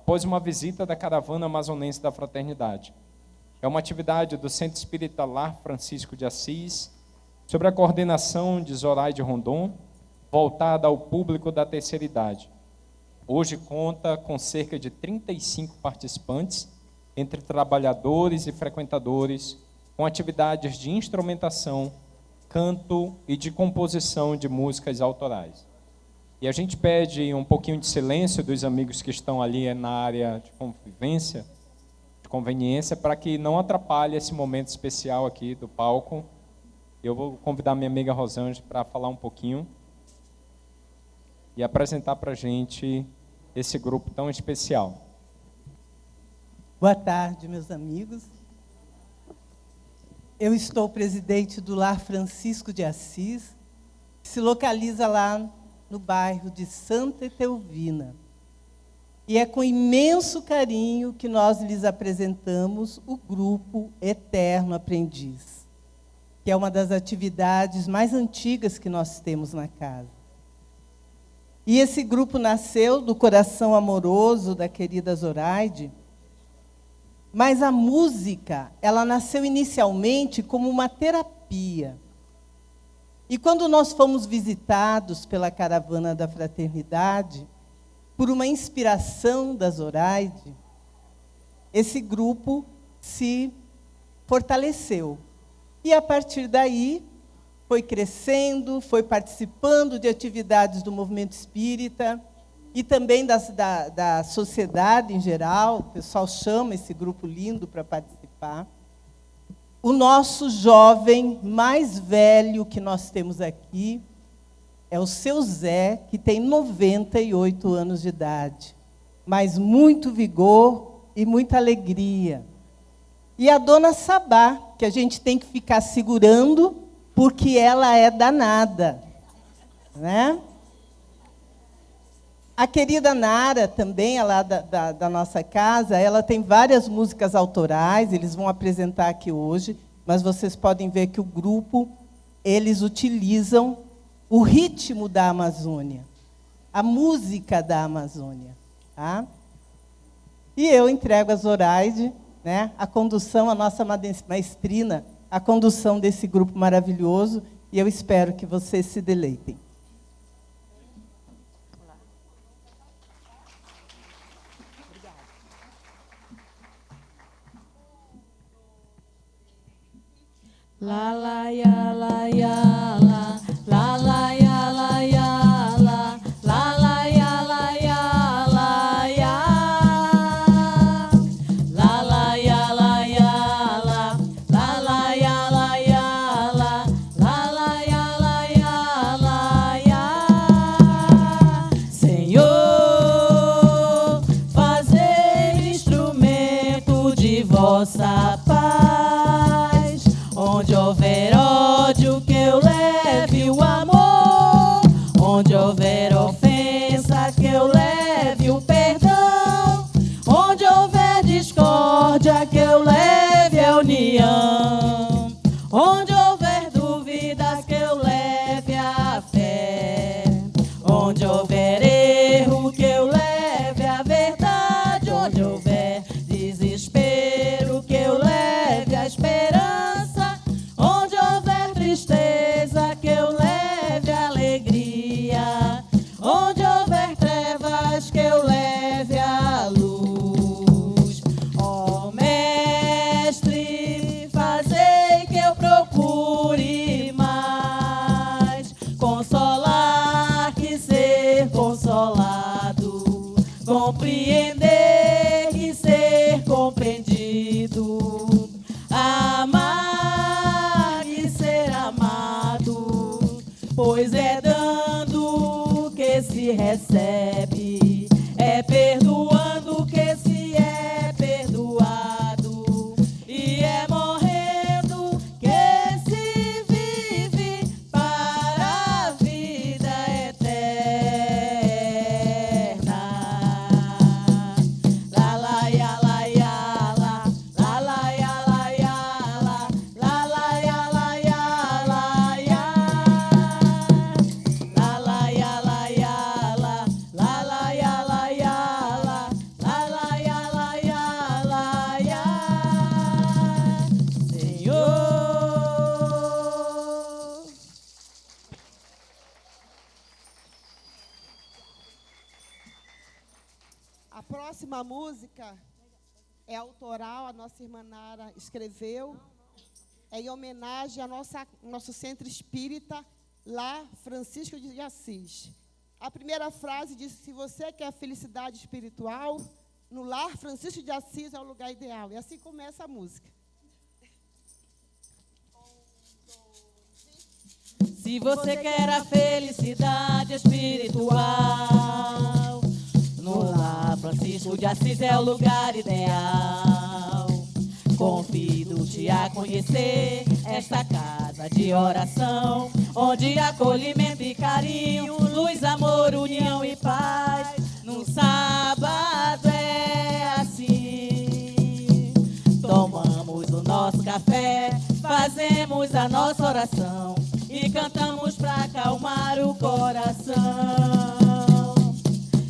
após uma visita da caravana amazonense da Fraternidade. É uma atividade do Centro Espírita Lar Francisco de Assis, sobre a coordenação de Zoraide Rondon, voltada ao público da terceira idade. Hoje conta com cerca de 35 participantes, entre trabalhadores e frequentadores, com atividades de instrumentação, canto e de composição de músicas autorais. E a gente pede um pouquinho de silêncio dos amigos que estão ali na área de convivência, de conveniência, para que não atrapalhe esse momento especial aqui do palco. Eu vou convidar minha amiga Rosângela para falar um pouquinho e apresentar para a gente esse grupo tão especial. Boa tarde, meus amigos. Eu estou presidente do Lar Francisco de Assis, que se localiza lá no bairro de Santa Etelvina. E é com imenso carinho que nós lhes apresentamos o grupo Eterno Aprendiz, que é uma das atividades mais antigas que nós temos na casa. E esse grupo nasceu do coração amoroso da querida Zoraide, mas a música, ela nasceu inicialmente como uma terapia. E quando nós fomos visitados pela caravana da Fraternidade, por uma inspiração da Zoraide, esse grupo se fortaleceu. E a partir daí, foi crescendo, foi participando de atividades do movimento espírita e também da sociedade em geral. O pessoal chama esse grupo lindo para participar. O nosso jovem mais velho que nós temos aqui é o seu Zé, que tem 98 anos de idade, mas muito vigor e muita alegria. E a dona Sabá, que a gente tem que ficar segurando, porque ela é danada, né? A querida Nara, também, lá da nossa casa, ela tem várias músicas autorais, eles vão apresentar aqui hoje, mas vocês podem ver que o grupo, eles utilizam o ritmo da Amazônia, a música da Amazônia. Tá? E eu entrego a Zoraide, né, a condução, a nossa maestrina, a condução desse grupo maravilhoso, e eu espero que vocês se deleitem. La la ya la ya la la la ya la ya la la la ya la ya la ya la la ya la ya la la la ya la ya la la la ya la ya la ya. Senhor, fazei instrumento de vossa paz. Onde houver ódio, que eu leve o amor. Onde houver ofensa, que eu leve o perdão. Onde houver discórdia, que eu leve a união. Onde houver dúvidas, que eu leve a fé. Onde houver erro, que eu leve a verdade. Onde houver desespero, que eu leve a esperança. Onde houver tristeza, que eu leve alegria. Onde houver trevas, que eu leve a luz. Ó Mestre, fazei que eu procure mais consolar que ser consolado, compreender que ser compreendido, amar e ser amado, pois é dando que se recebe, é perdoando que se é perdoado, e é morrendo que se vive para a vida eterna. A próxima música é autoral, a nossa irmã Nara escreveu. É em homenagem ao nosso centro espírita, Lar Francisco de Assis. A primeira frase diz: se você quer felicidade espiritual, no Lar Francisco de Assis é o lugar ideal. E assim começa a música. Se você quer a felicidade espiritual, no Lar Francisco de Assis é o lugar ideal. Convido-te a conhecer esta casa de oração, onde acolhimento e carinho, luz, amor, união e paz. No sábado é assim, tomamos o nosso café, fazemos a nossa oração e cantamos pra acalmar o coração.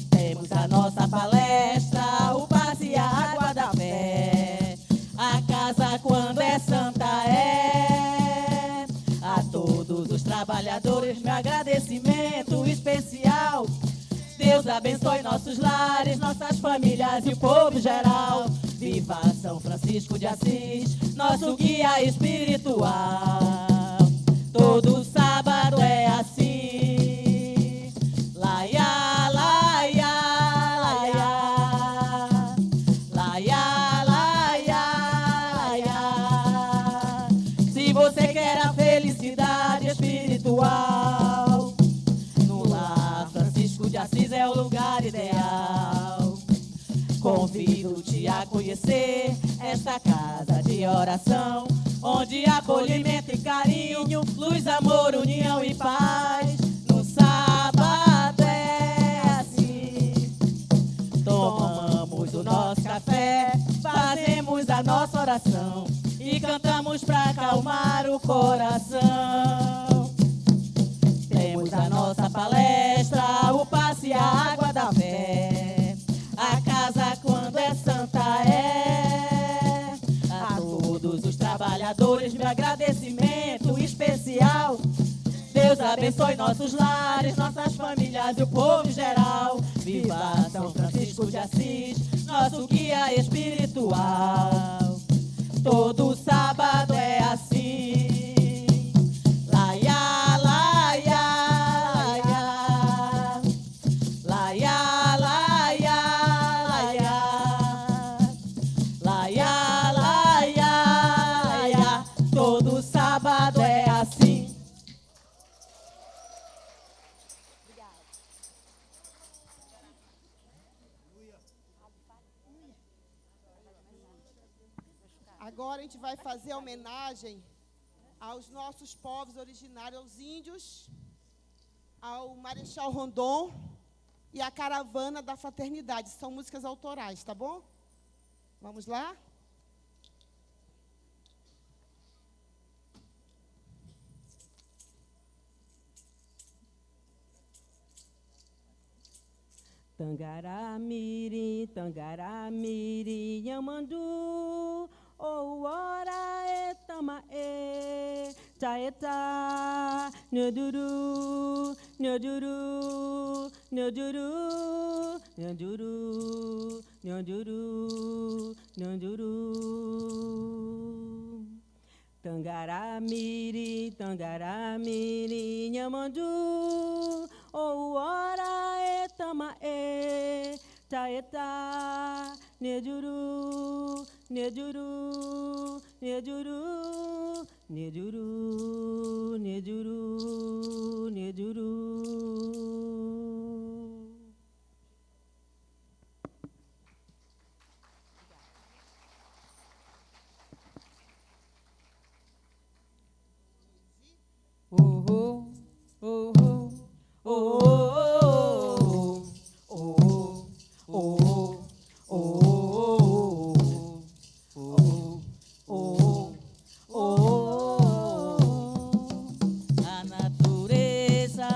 Temos a nossa palestra, o passe e a água da fé. A casa quando é santa é. A todos os trabalhadores meu agradecimento especial. Deus abençoe nossos lares, nossas famílias e o povo geral. Viva São Francisco de Assis, nosso guia espiritual. Todo sábado é assim. Laia, laia, laia. Laia, laia, laia. Se você quer a felicidade espiritual, no Lar Francisco de Assis é o lugar ideal. Convido-te a conhecer esta casa de oração, onde acolhimento e carinho, luz, amor, união e paz. No sábado é assim, tomamos o nosso café, fazemos a nossa oração e cantamos pra acalmar o coração. Temos a nossa palestra, o passe e a água da fé. A casa quando é santa é. A todos os trabalhadores meu agradecimento especial. Deus abençoe nossos lares, nossas famílias e o povo geral. Viva São Francisco de Assis, nosso guia espiritual. Todo sábado é assim. Laia, laia, laia. Laia, laia, laia. Laia, laia, laia. Todo sábado é assim. Agora a gente vai fazer homenagem aos nossos povos originários, aos índios, ao Marechal Rondon e à Caravana da Fraternidade. São músicas autorais, tá bom? Vamos lá? Tangaramiri, tangaramiri, yamandu, ou ora e tama e, taeta, nyoduru, nyoduru, nyoduru, nyoduru, nyoduru, nyoduru. Tangaramiri, tangaramiri, nhamandu, ou ora e tama e, taeta, nejuru, nejuru, nejuru, nejuru, nejuru, nejuru. Oh, oh, oh, oh, oh, oh, oh, oh. A natureza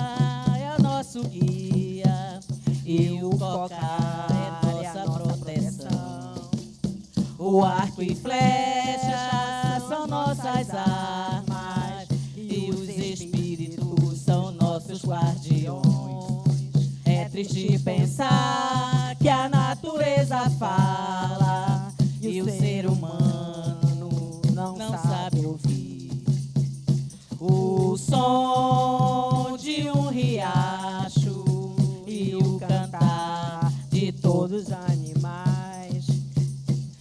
é o nosso guia e o cocar é nossa proteção. O arco e flecha são nossas armas e os espíritos são nossos guardiões. É triste pensar que que a natureza fala e o ser humano não sabe ouvir. O som de um riacho e o cantar de todos os animais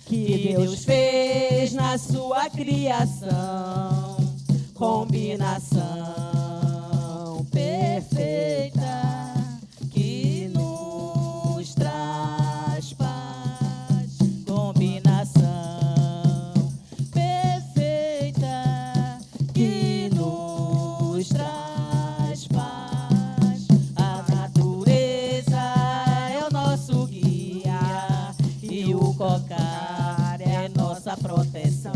que Deus fez na sua criação, combinação perfeita que nos traz paz, combinação perfeita que nos traz paz. A natureza é o nosso guia e o cocar é nossa proteção.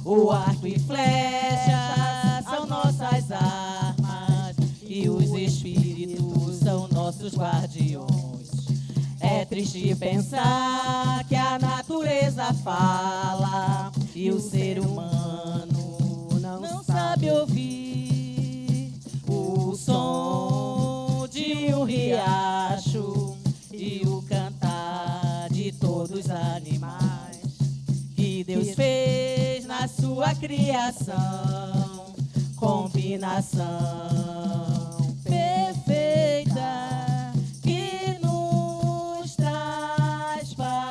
O arco e flecha são nossas armas e os espíritos são nossos guardiões. É triste pensar que a natureza fala e o ser humano não sabe ouvir. O som de um riacho e o cantar de todos os animais que Deus fez na sua criação, combinação perfeita que nos traz paz.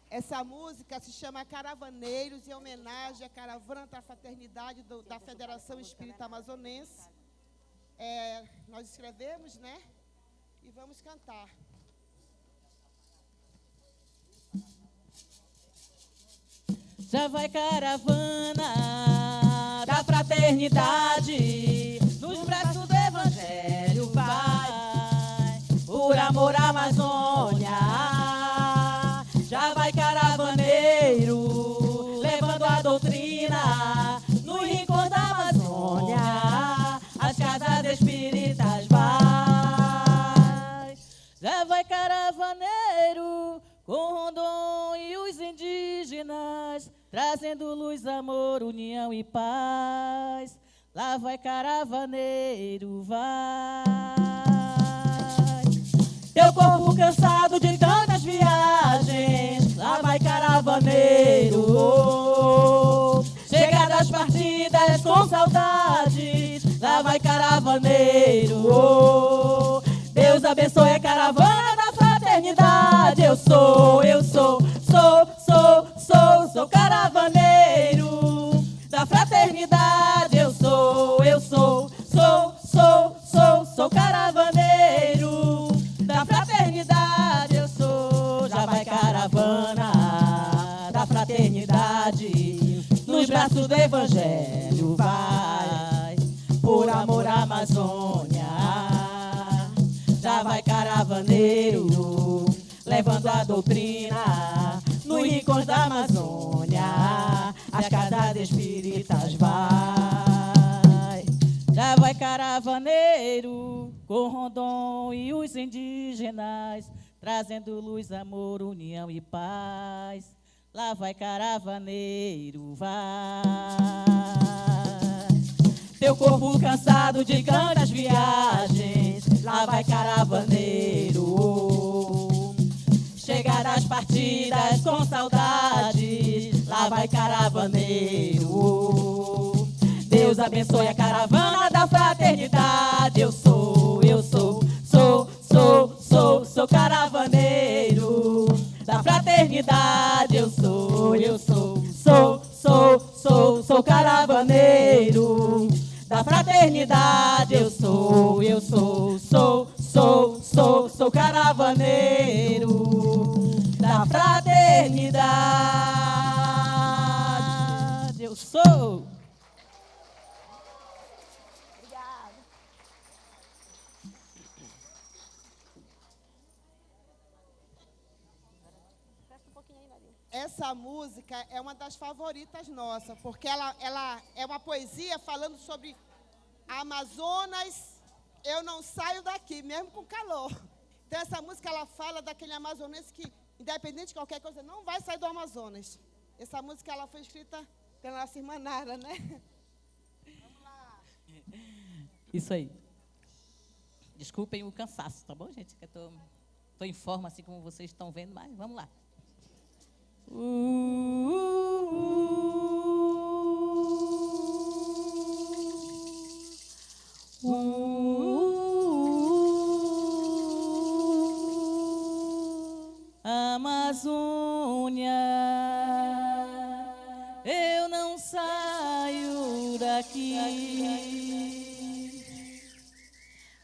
Essa música se chama Caravaneiros, em homenagem à Caravana da Fraternidade da Federação Espírita Amazonense. Nós escrevemos, né? E vamos cantar. Já vai caravana da fraternidade, nos braços do Evangelho vai, por amor à Amazônia. Já vai caravaneiro, levando a doutrina, nos rincões da Amazônia, as casas espíritas vai. Já vai caravaneiro, com Rondon e os indígenas, trazendo luz, amor, união e paz. Lá vai caravaneiro, vai. Teu corpo cansado de tantas viagens, lá vai caravaneiro. Chega das partidas com saudades, lá vai caravaneiro. Deus abençoe a caravana da fraternidade. Eu sou caravaneiro da fraternidade. Eu sou caravaneiro da fraternidade. Eu sou. Já vai caravana da fraternidade, nos braços do Evangelho vai, por amor à Amazônia. Já vai caravaneiro, levando a doutrina, nos rincões da Amazônia, as casas espíritas vai. Já vai caravaneiro, com Rondon e os indígenas, trazendo luz, amor, união e paz. Lá vai caravaneiro, vai. Teu corpo cansado de tantas viagens, lá vai caravaneiro. Chega das partidas com saudades, lá vai caravaneiro. Deus abençoe a caravana da fraternidade. Eu sou caravaneiro da fraternidade. Eu sou caravaneiro da fraternidade. Eu sou caravaneiro da fraternidade. Eu sou. Essa música é uma das favoritas nossas, porque ela é uma poesia falando sobre Amazonas. Eu não saio daqui, mesmo com calor. Então, essa música, ela fala daquele amazonense que, independente de qualquer coisa, não vai sair do Amazonas. Essa música, ela foi escrita pela nossa irmã Nara, né? Isso aí. Desculpem o cansaço, tá bom, gente? Que eu tô em forma, assim como vocês estão vendo, mas vamos lá. Amazônia, eu não saio daqui.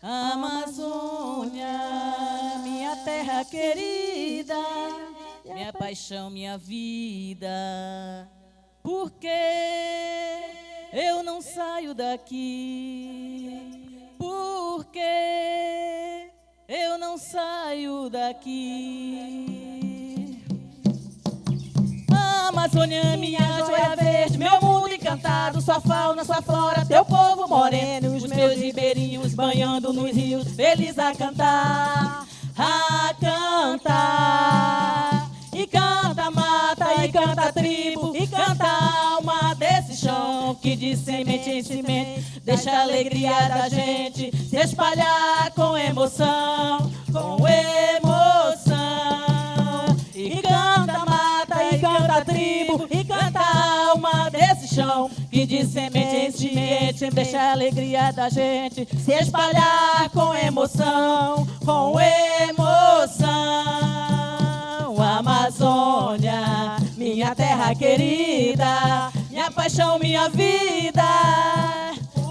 Amazônia, minha terra querida, minha paixão, minha vida. Por que eu não saio daqui? Por que eu não saio daqui? Amazônia, minha joia verde, meu mundo encantado, sua fauna, sua flora, teu povo moreno, os meus ribeirinhos banhando nos rios, feliz a cantar, a cantar. E canta a mata, e canta a tribo, e canta a alma desse chão, que de semente em semente deixa a alegria da gente se espalhar com emoção, com emoção. E canta a mata, e canta a tribo, e canta a alma desse chão, que de semente em semente deixa a alegria da gente se espalhar com emoção, com emoção. Amazônia, minha terra querida, minha paixão, minha vida.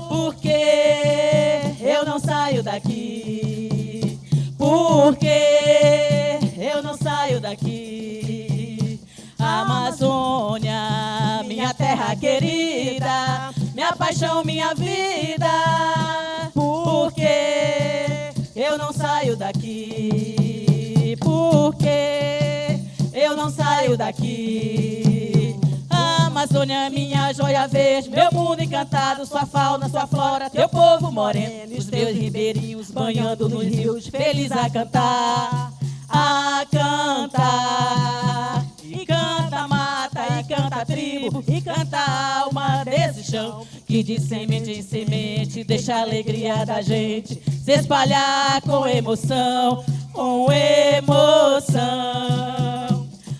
Porque eu não saio daqui? Porque eu não saio daqui? Amazônia, minha terra querida, minha paixão, minha vida. Porque eu não saio daqui? Porque eu não saio daqui. Amazônia, minha joia verde, meu mundo encantado, sua fauna, sua flora, teu povo moreno, os meus ribeirinhos banhando nos rios, feliz a cantar, a cantar. E canta a mata, e canta a tribo, e canta a alma desse chão, que de semente em semente deixa a alegria da gente se espalhar com emoção, com emoção.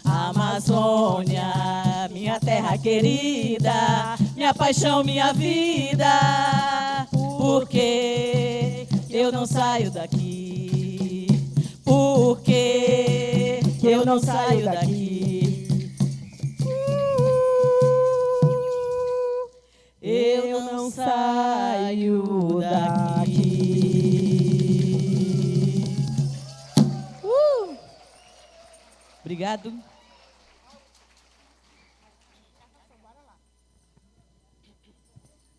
Amazônia, minha terra querida, minha paixão, minha vida. Porque eu não saio daqui? Porque eu não saio daqui? Eu não saio daqui. Obrigado.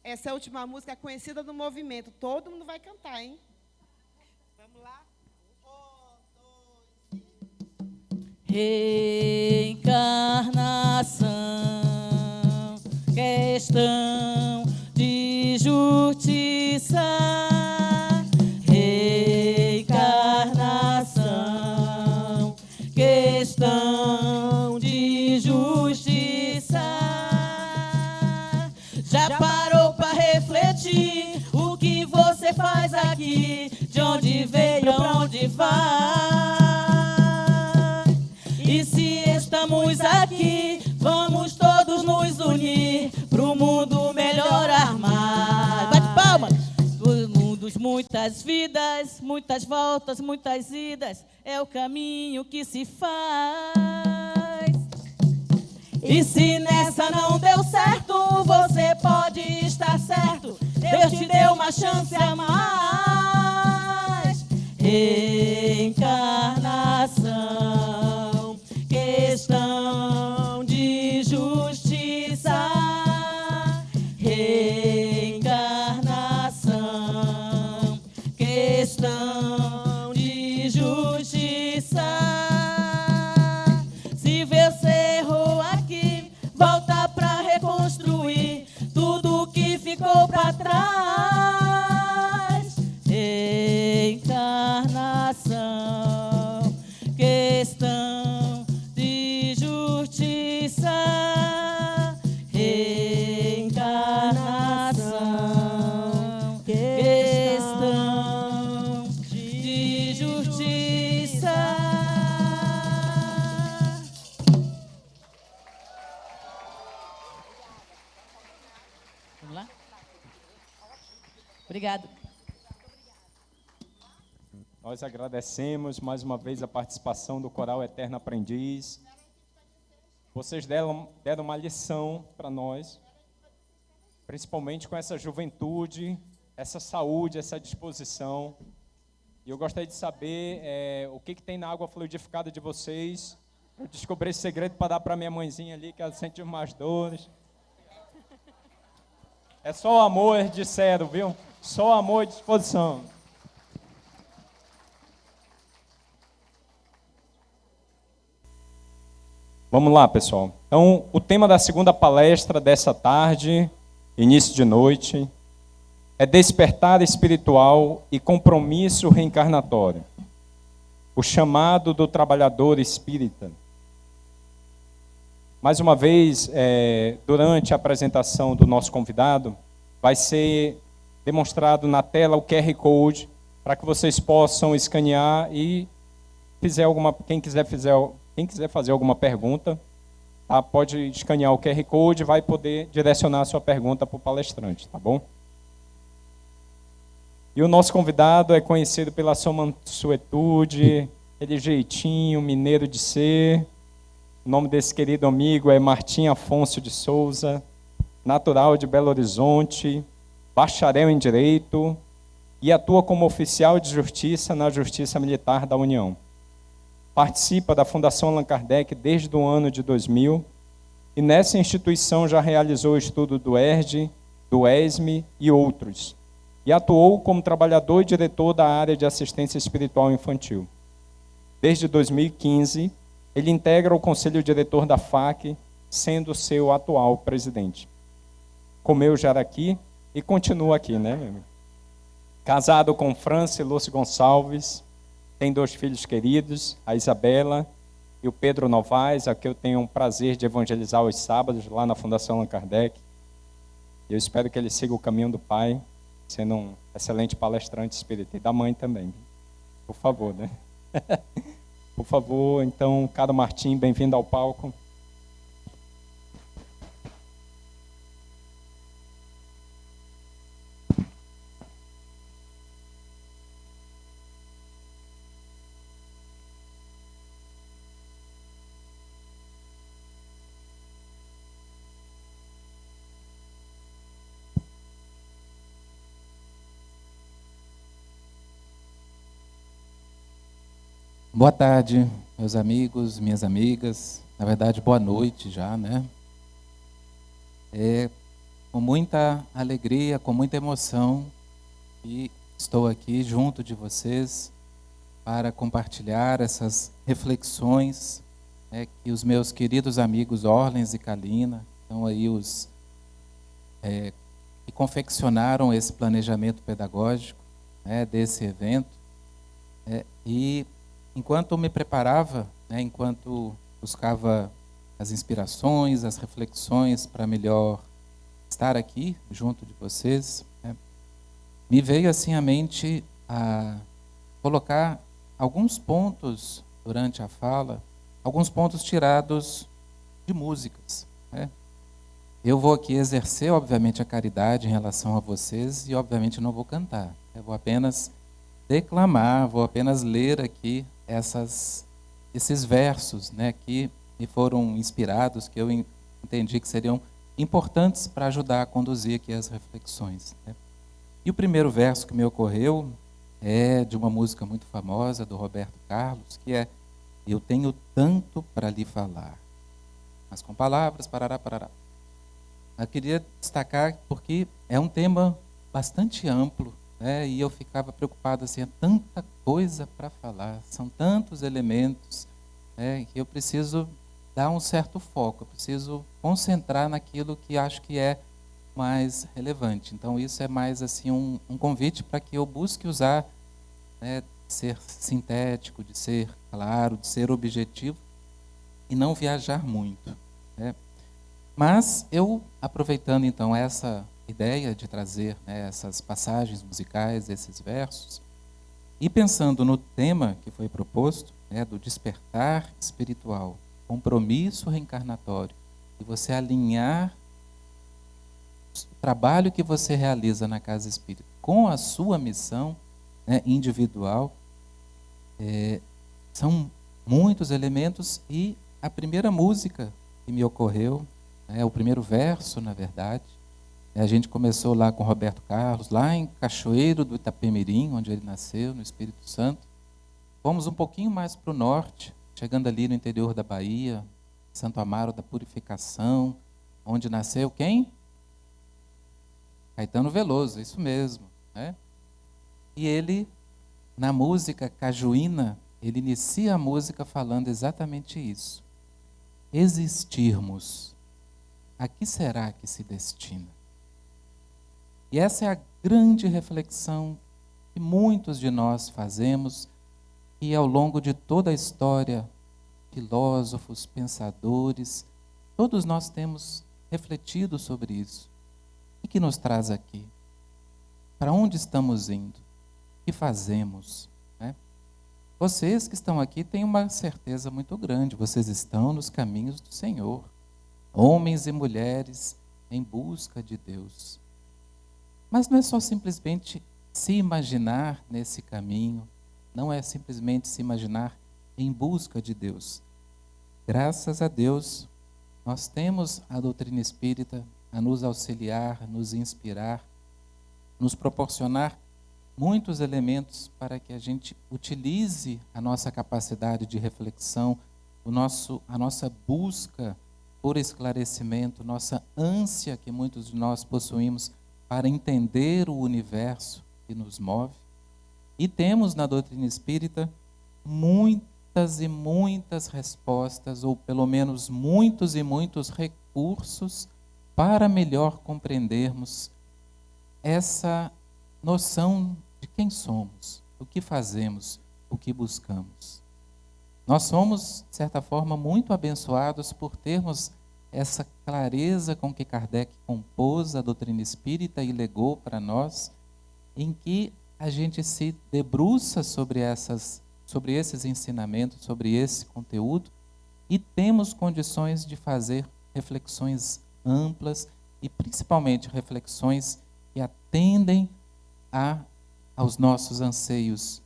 Essa última música é conhecida do movimento. Todo mundo vai cantar, hein? Vamos lá? Reencarnação, questão de justiça. Reencarnação, questão de justiça. Já parou para refletir o que você faz aqui? De onde veio, pra onde vai? E se estamos aqui, vamos todos nos unir pro mundo melhor armar. Bate palmas! Dos mundos, muitas vidas, muitas voltas, muitas idas, é o caminho que se faz. E se nessa não deu certo, você pode estar certo, Deus te deu uma chance a mais. Reencarnação, questão de justiça. Reencarnação, questão de justiça. Se você errou aqui, volta pra reconstruir tudo que ficou pra trás. Reencarnação, Obrigada. Nós agradecemos mais uma vez a participação do Coral Eterno Aprendiz. Vocês deram uma lição para nós, principalmente com essa juventude, essa saúde, essa disposição. E eu gostaria de saber o que tem na água fluidificada de vocês. Eu descobri esse segredo para dar para minha mãezinha ali, que ela sente mais dores. É só amor, eles disseram, viu? Só amor e disposição. Vamos lá, pessoal. Então, o tema da segunda palestra dessa tarde, início de noite, é despertar espiritual e compromisso reencarnatório. O chamado do trabalhador espírita. Mais uma vez, durante a apresentação do nosso convidado, vai ser demonstrado na tela o QR Code para que vocês possam escanear e quem quiser fazer alguma pergunta, tá? Pode escanear o QR Code e vai poder direcionar a sua pergunta para o palestrante, tá bom? E o nosso convidado é conhecido pela sua mansuetude, aquele jeitinho mineiro de ser. O nome desse querido amigo é Martim Afonso de Souza, natural de Belo Horizonte, bacharel em Direito e atua como oficial de justiça na Justiça Militar da União. Participa da Fundação Allan Kardec desde o ano de 2000 e nessa instituição já realizou o estudo do ERD, do ESME e outros. E atuou como trabalhador e diretor da área de assistência espiritual infantil. Desde 2015, ele integra o conselho diretor da FAC, sendo seu atual presidente. Comeu jaraqui e continua aqui, né, meu amigo? Casado com Franci Lúcio Gonçalves, tem 2 filhos queridos, a Isabela e o Pedro Novaes, a que eu tenho o prazer de evangelizar aos sábados, lá na Fundação Allan Kardec. Eu espero que ele siga o caminho do pai, sendo um excelente palestrante espírita, e da mãe também. Por favor, né? Por favor, então, Cado Martim, bem-vindo ao palco. Boa tarde, meus amigos, minhas amigas. Na verdade, boa noite já, né? Com muita alegria, com muita emoção, que estou aqui junto de vocês para compartilhar essas reflexões, que os meus queridos amigos Orlens e Kalina, são aí os que confeccionaram esse planejamento pedagógico, desse evento. E enquanto me preparava, enquanto buscava as inspirações, as reflexões para melhor estar aqui junto de vocês, me veio assim à mente a colocar alguns pontos durante a fala, alguns pontos tirados de músicas. Eu vou aqui exercer, obviamente, a caridade em relação a vocês e, obviamente, não vou cantar. Eu vou apenas declamar, vou apenas ler aqui esses versos, que me foram inspirados, que eu entendi que seriam importantes para ajudar a conduzir aqui as reflexões. E o primeiro verso que me ocorreu é de uma música muito famosa do Roberto Carlos, que é: eu tenho tanto para lhe falar, mas com palavras, parará, parará. Eu queria destacar porque é um tema bastante amplo, e eu ficava preocupado assim, é tanta coisa para falar, são tantos elementos, que eu preciso dar um certo foco, eu preciso concentrar naquilo que acho que é mais relevante. Então isso é mais assim um convite para que eu busque usar, de ser sintético, de ser claro, de ser objetivo e não viajar muito. Mas eu, aproveitando então essa ideia de trazer essas passagens musicais, esses versos, e pensando no tema que foi proposto, do despertar espiritual, compromisso reencarnatório, e você alinhar trabalho que você realiza na casa espírita com a sua missão, né, individual, são muitos elementos. E a primeira música que me ocorreu, o primeiro verso, na verdade, a gente começou lá com Roberto Carlos, lá em Cachoeiro do Itapemirim, onde ele nasceu, no Espírito Santo. Fomos um pouquinho mais para o norte, chegando ali no interior da Bahia, Santo Amaro da Purificação, onde nasceu quem? Caetano Veloso, isso mesmo, né? E ele, na música Cajuína, ele inicia a música falando exatamente isso. Existirmos, a que será que se destina? E essa é a grande reflexão que muitos de nós fazemos, e ao longo de toda a história, filósofos, pensadores, todos nós temos refletido sobre isso. O que nos traz aqui? Para onde estamos indo? O que fazemos? Né? Vocês que estão aqui têm uma certeza muito grande, vocês estão nos caminhos do Senhor, homens e mulheres em busca de Deus. Mas não é só simplesmente se imaginar nesse caminho, não é simplesmente se imaginar em busca de Deus. Graças a Deus, nós temos a doutrina espírita a nos auxiliar, nos inspirar, nos proporcionar muitos elementos para que a gente utilize a nossa capacidade de reflexão, a nossa busca por esclarecimento, nossa ânsia que muitos de nós possuímos para entender o universo que nos move. E temos na doutrina espírita muitas e muitas respostas, ou pelo menos muitos e muitos recursos para melhor compreendermos essa noção de quem somos, o que fazemos, o que buscamos. Nós somos, de certa forma, muito abençoados por termos essa clareza com que Kardec compôs a doutrina espírita e legou para nós, em que a gente se debruça sobre esses ensinamentos, sobre esse conteúdo, e temos condições de fazer reflexões amplas e principalmente reflexões que atendem aos nossos anseios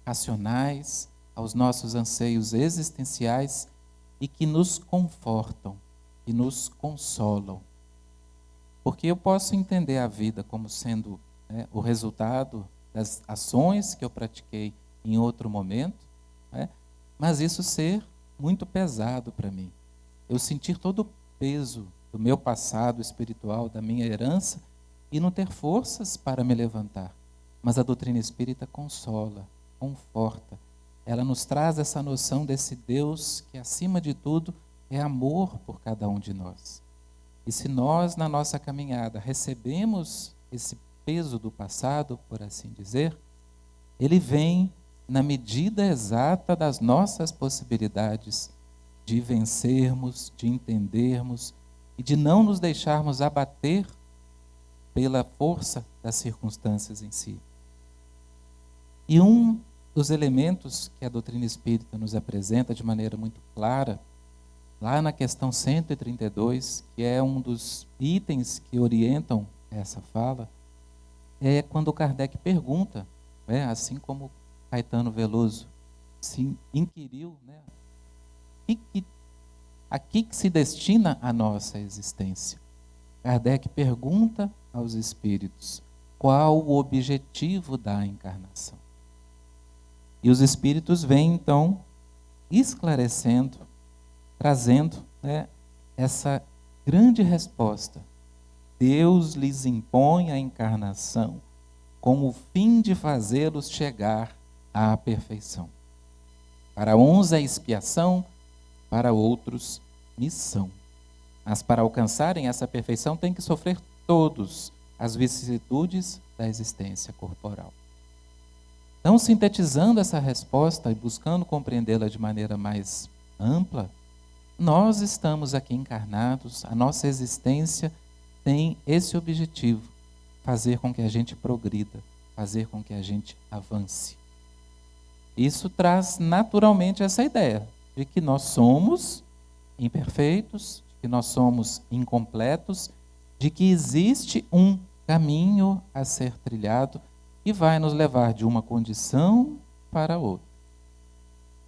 racionais, aos nossos anseios existenciais e que nos confortam, que nos consolam. Porque eu posso entender a vida como sendo o resultado das ações que eu pratiquei em outro momento, mas isso ser muito pesado para mim. Eu sentir todo o peso do meu passado espiritual, da minha herança, e não ter forças para me levantar. Mas a doutrina espírita consola, conforta. Ela nos traz essa noção desse Deus que, acima de tudo, é amor por cada um de nós. E se nós, na nossa caminhada, recebemos esse peso do passado, por assim dizer, ele vem na medida exata das nossas possibilidades de vencermos, de entendermos e de não nos deixarmos abater pela força das circunstâncias em si. E um dos elementos que a doutrina espírita nos apresenta de maneira muito clara, lá na questão 132, que é um dos itens que orientam essa fala, é quando Kardec pergunta, assim como Caetano Veloso se inquiriu, a que se destina a nossa existência? Kardec pergunta aos espíritos qual o objetivo da encarnação. E os espíritos vêm, então, esclarecendo, trazendo essa grande resposta. Deus lhes impõe a encarnação com o fim de fazê-los chegar à perfeição. Para uns é expiação, para outros missão. Mas para alcançarem essa perfeição tem que sofrer todos as vicissitudes da existência corporal. Então, sintetizando essa resposta e buscando compreendê-la de maneira mais ampla, nós estamos aqui encarnados, a nossa existência tem esse objetivo, fazer com que a gente progrida, fazer com que a gente avance. Isso traz naturalmente essa ideia de que nós somos imperfeitos, que nós somos incompletos de que existe um caminho a ser trilhado que vai nos levar de uma condição para outra.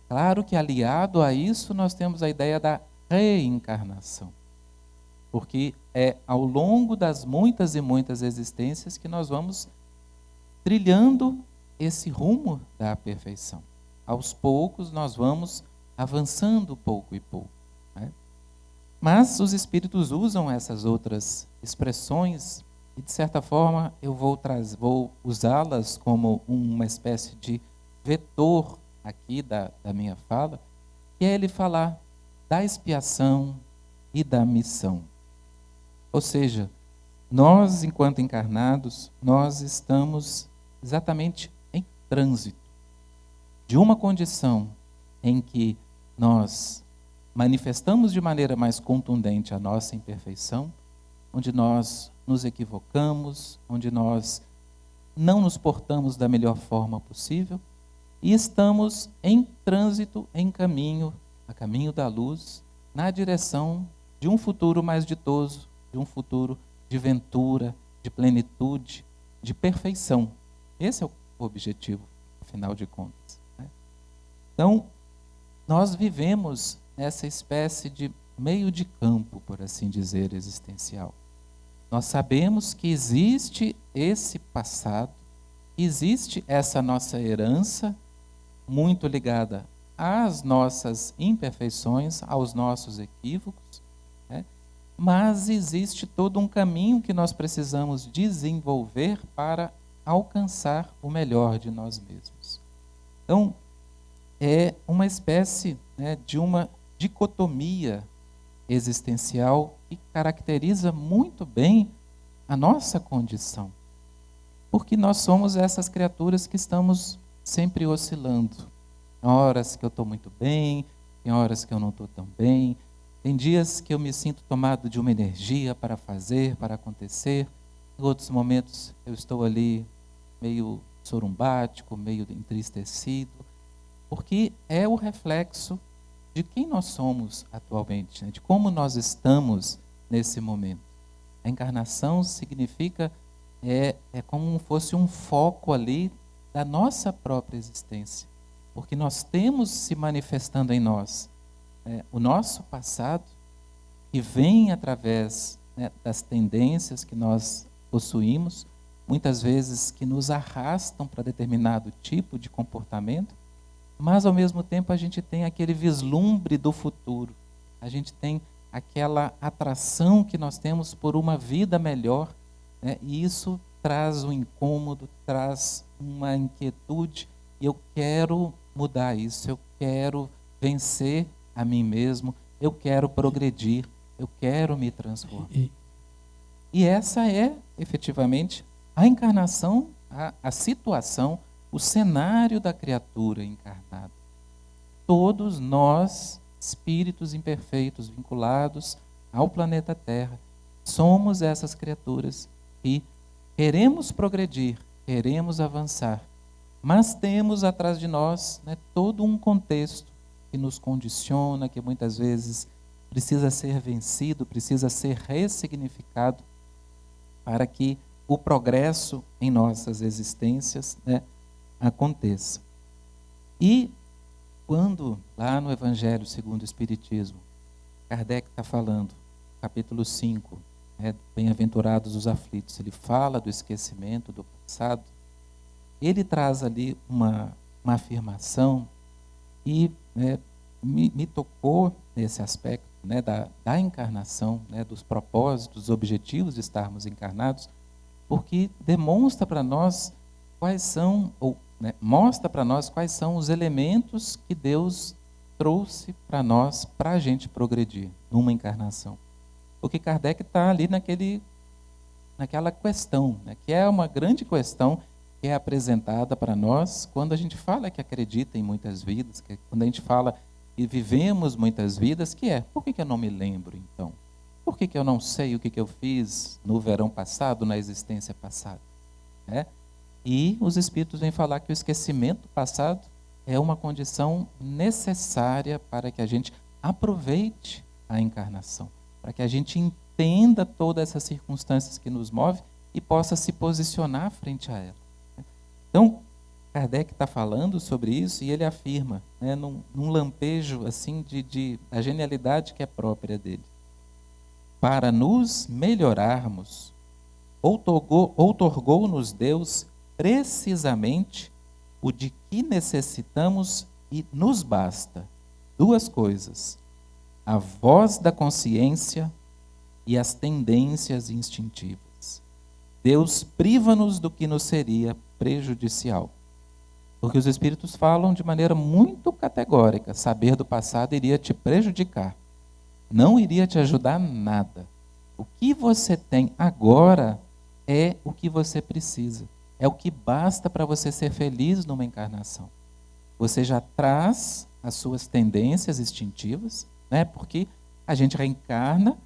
Claro que aliado a isso nós temos a ideia da reencarnação, porque é ao longo das muitas e muitas existências que nós vamos trilhando esse rumo da perfeição. Aos poucos nós vamos avançando pouco e pouco, né? Mas os espíritos usam essas outras expressões e, de certa forma, eu vou usá-las como uma espécie de vetor aqui da minha fala, que é ele falar da expiação e da missão. Ou seja, nós, enquanto encarnados, nós estamos exatamente em trânsito de uma condição em que nós manifestamos de maneira mais contundente a nossa imperfeição, onde nós nos equivocamos, onde nós não nos portamos da melhor forma possível, e estamos em trânsito, em caminho, a caminho da luz, na direção de um futuro mais ditoso, de um futuro de ventura, de plenitude, de perfeição. Esse é o objetivo, afinal de contas, né? Então, nós vivemos nessa espécie de meio de campo, por assim dizer, existencial. Nós sabemos que existe esse passado, existe essa nossa herança, muito ligada às nossas imperfeições, aos nossos equívocos, né? Mas existe todo um caminho que nós precisamos desenvolver para alcançar o melhor de nós mesmos. Então, é uma espécie, né, de uma dicotomia existencial que caracteriza muito bem a nossa condição, porque nós somos essas criaturas que estamos sempre oscilando. Tem horas que eu estou muito bem, tem horas que eu não estou tão bem, tem dias que eu me sinto tomado de uma energia para fazer, para acontecer, em outros momentos eu estou ali meio sorumbático, meio entristecido, porque é o reflexo de quem nós somos atualmente, né? De como nós estamos nesse momento. A encarnação significa, é como fosse um foco ali da nossa própria existência, porque nós temos se manifestando em nós o nosso passado, que vem através, né, das tendências que nós possuímos, muitas vezes que nos arrastam para determinado tipo de comportamento, mas ao mesmo tempo a gente tem aquele vislumbre do futuro, a gente tem aquela atração que nós temos por uma vida melhor, né, e isso traz um incômodo, traz uma inquietude, e eu quero mudar isso, eu quero vencer a mim mesmo, eu quero progredir, eu quero me transformar. E essa é, efetivamente, a encarnação, a situação, o cenário da criatura encarnada. Todos nós, espíritos imperfeitos vinculados ao planeta Terra, somos essas criaturas que queremos progredir, queremos avançar, mas temos atrás de nós, né, todo um contexto que nos condiciona, que muitas vezes precisa ser vencido, precisa ser ressignificado para que o progresso em nossas existências, né, aconteça. E quando, lá no Evangelho segundo o Espiritismo, Kardec está falando, capítulo 5, Bem-aventurados os aflitos, ele fala do esquecimento do passado, ele traz ali uma afirmação e me tocou nesse aspecto, né, da encarnação, né, dos propósitos, dos objetivos de estarmos encarnados, porque demonstra para nós quais são, mostra para nós quais são os elementos que Deus trouxe para nós, para a gente progredir numa encarnação. Porque Kardec está ali naquela questão, né, que é uma grande questão que é apresentada para nós quando a gente fala que acredita em muitas vidas, quando a gente fala que vivemos muitas vidas, que é, por que eu não me lembro então? Por que eu não sei o que eu fiz no verão passado, na existência passada? E os Espíritos vêm falar que o esquecimento passado é uma condição necessária para que a gente aproveite a encarnação, para que a gente entenda todas essas circunstâncias que nos movem e possa se posicionar frente a ela. Então, Kardec está falando sobre isso e ele afirma, né, num lampejo assim da genialidade que é própria dele. Para nos melhorarmos, outorgou-nos Deus precisamente o de que necessitamos e nos basta. Duas coisas: a voz da consciência e as tendências instintivas. Deus priva-nos do que nos seria prejudicial. Porque os Espíritos falam de maneira muito categórica: saber do passado iria te prejudicar, não iria te ajudar nada. O que você tem agora é o que você precisa, é o que basta para você ser feliz numa encarnação. Você já traz as suas tendências instintivas, né? Porque a gente reencarna,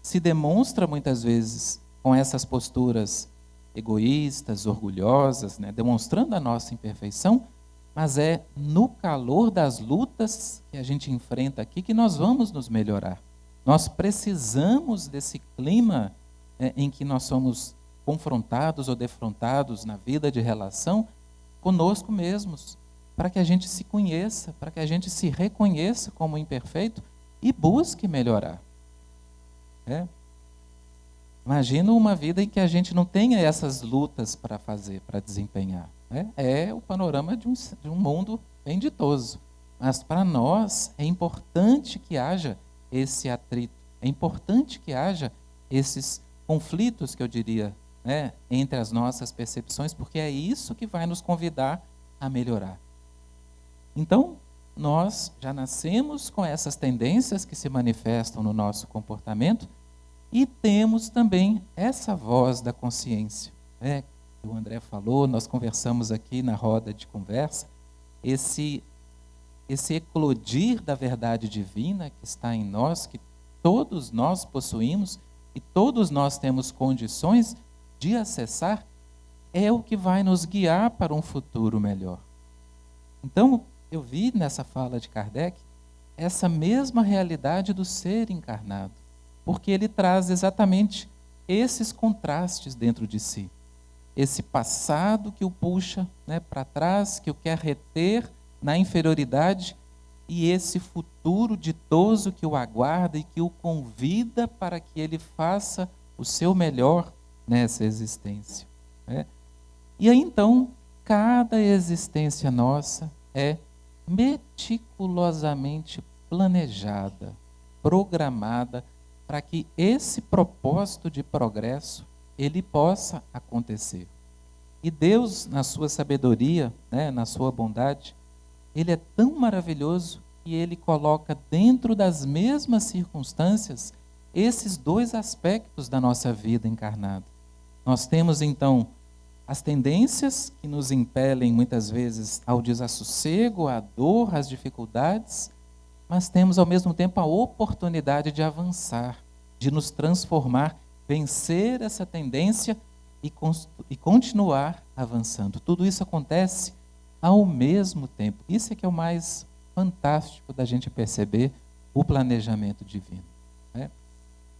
se demonstra muitas vezes com essas posturas egoístas, orgulhosas, né? Demonstrando a nossa imperfeição, mas é no calor das lutas que a gente enfrenta aqui que nós vamos nos melhorar. Nós precisamos desse clima em que nós somos confrontados ou defrontados na vida de relação conosco mesmos, para que a gente se conheça, para que a gente se reconheça como imperfeito e busque melhorar. Imagina uma vida em que a gente não tenha essas lutas para fazer, para desempenhar. É o panorama de um mundo bem ditoso. Mas para nós é importante que haja esse atrito, é importante que haja esses conflitos, que eu diria, né, entre as nossas percepções, porque é isso que vai nos convidar a melhorar. Então, nós já nascemos com essas tendências que se manifestam no nosso comportamento e temos também essa voz da consciência, né, que o André falou, nós conversamos aqui na roda de conversa, esse eclodir da verdade divina que está em nós, que todos nós possuímos e todos nós temos condições de acessar, é o que vai nos guiar para um futuro melhor. Então, eu vi nessa fala de Kardec essa mesma realidade do ser encarnado, porque ele traz exatamente esses contrastes dentro de si. Esse passado que o puxa, né, para trás, que o quer reter na inferioridade, e esse futuro ditoso que o aguarda e que o convida para que ele faça o seu melhor nessa existência. Né? E aí então, cada existência nossa é meticulosamente planejada, programada, para que esse propósito de progresso ele possa acontecer. E Deus, na sua sabedoria, né, na sua bondade, ele é tão maravilhoso que ele coloca dentro das mesmas circunstâncias esses dois aspectos da nossa vida encarnada. Nós temos então as tendências que nos impelem muitas vezes ao desassossego, à dor, às dificuldades, mas temos ao mesmo tempo a oportunidade de avançar, de nos transformar, vencer essa tendência e continuar avançando. Tudo isso acontece ao mesmo tempo. Isso é que é o mais fantástico da gente perceber o planejamento divino. Né?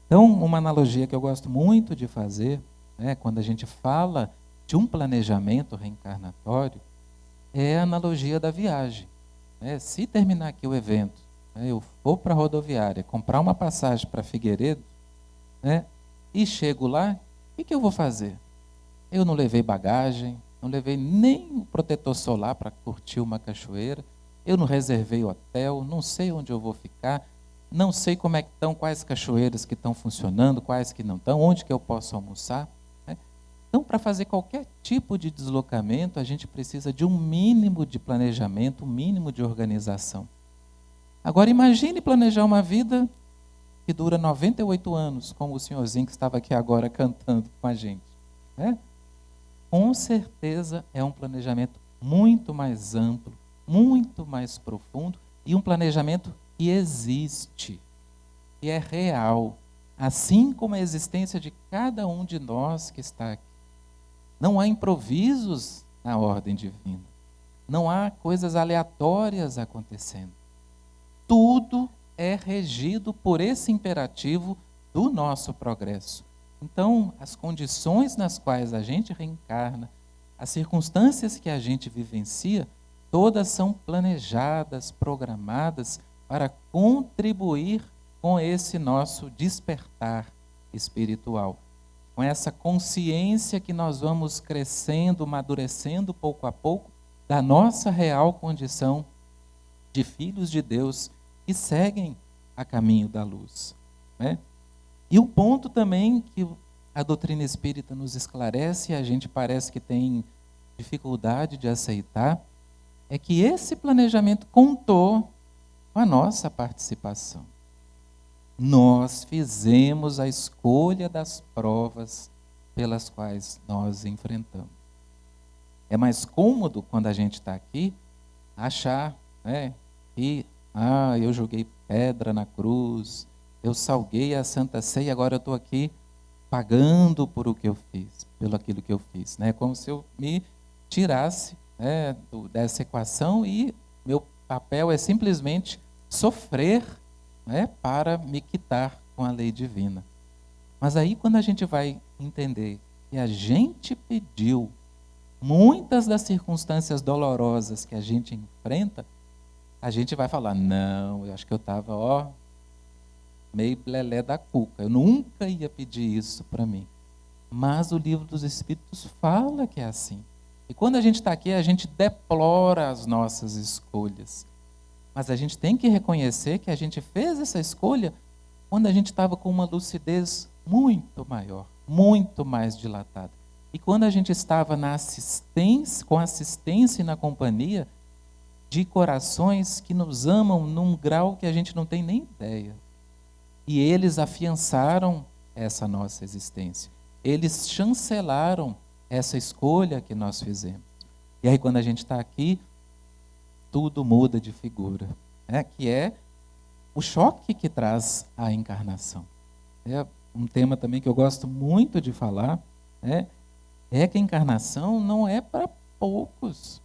Então, uma analogia que eu gosto muito de fazer, né, quando a gente fala de um planejamento reencarnatório, é a analogia da viagem. Né? Se terminar aqui o evento, né, eu for para a rodoviária, comprar uma passagem para Figueiredo, né, e chego lá, o que eu vou fazer? Eu não levei bagagem, não levei nem o protetor solar para curtir uma cachoeira, eu não reservei hotel, não sei onde eu vou ficar, não sei como é que estão, quais cachoeiras que estão funcionando, quais que não estão, onde que eu posso almoçar. Né? Então, para fazer qualquer tipo de deslocamento, a gente precisa de um mínimo de planejamento, um mínimo de organização. Agora, imagine planejar uma vida que dura 98 anos, como o senhorzinho que estava aqui agora cantando com a gente. Né? Com certeza é um planejamento muito mais amplo, muito mais profundo e um planejamento que existe, que é real, assim como a existência de cada um de nós que está aqui. Não há improvisos na ordem divina, não há coisas aleatórias acontecendo. Tudo é regido por esse imperativo do nosso progresso. Então, as condições nas quais a gente reencarna, as circunstâncias que a gente vivencia, todas são planejadas, programadas para contribuir com esse nosso despertar espiritual. Com essa consciência que nós vamos crescendo, amadurecendo pouco a pouco, da nossa real condição de filhos de Deus que seguem a caminho da luz, né? E o ponto também que a doutrina espírita nos esclarece, e a gente parece que tem dificuldade de aceitar, é que esse planejamento contou com a nossa participação. Nós fizemos a escolha das provas pelas quais nós enfrentamos. É mais cômodo, quando a gente está aqui, achar, né, que eu joguei pedra na cruz, eu salguei a Santa Ceia, agora eu estou aqui pagando por o que eu fiz, pelo aquilo que eu fiz. Né? Como se eu me tirasse, né, dessa equação e meu papel é simplesmente sofrer, né, para me quitar com a lei divina. Mas aí, quando a gente vai entender que a gente pediu muitas das circunstâncias dolorosas que a gente enfrenta, a gente vai falar, não, eu acho que eu estava, meio blelé da cuca, eu nunca ia pedir isso para mim. Mas o Livro dos Espíritos fala que é assim. E quando a gente está aqui, a gente deplora as nossas escolhas. Mas a gente tem que reconhecer que a gente fez essa escolha quando a gente estava com uma lucidez muito maior, muito mais dilatada. E quando a gente estava com assistência e na companhia de corações que nos amam num grau que a gente não tem nem ideia. E eles afiançaram essa nossa existência. Eles chancelaram essa escolha que nós fizemos. E aí, quando a gente está aqui, tudo muda de figura, né? Que é o choque que traz a encarnação. É um tema também que eu gosto muito de falar, né? É que a encarnação não é para poucos.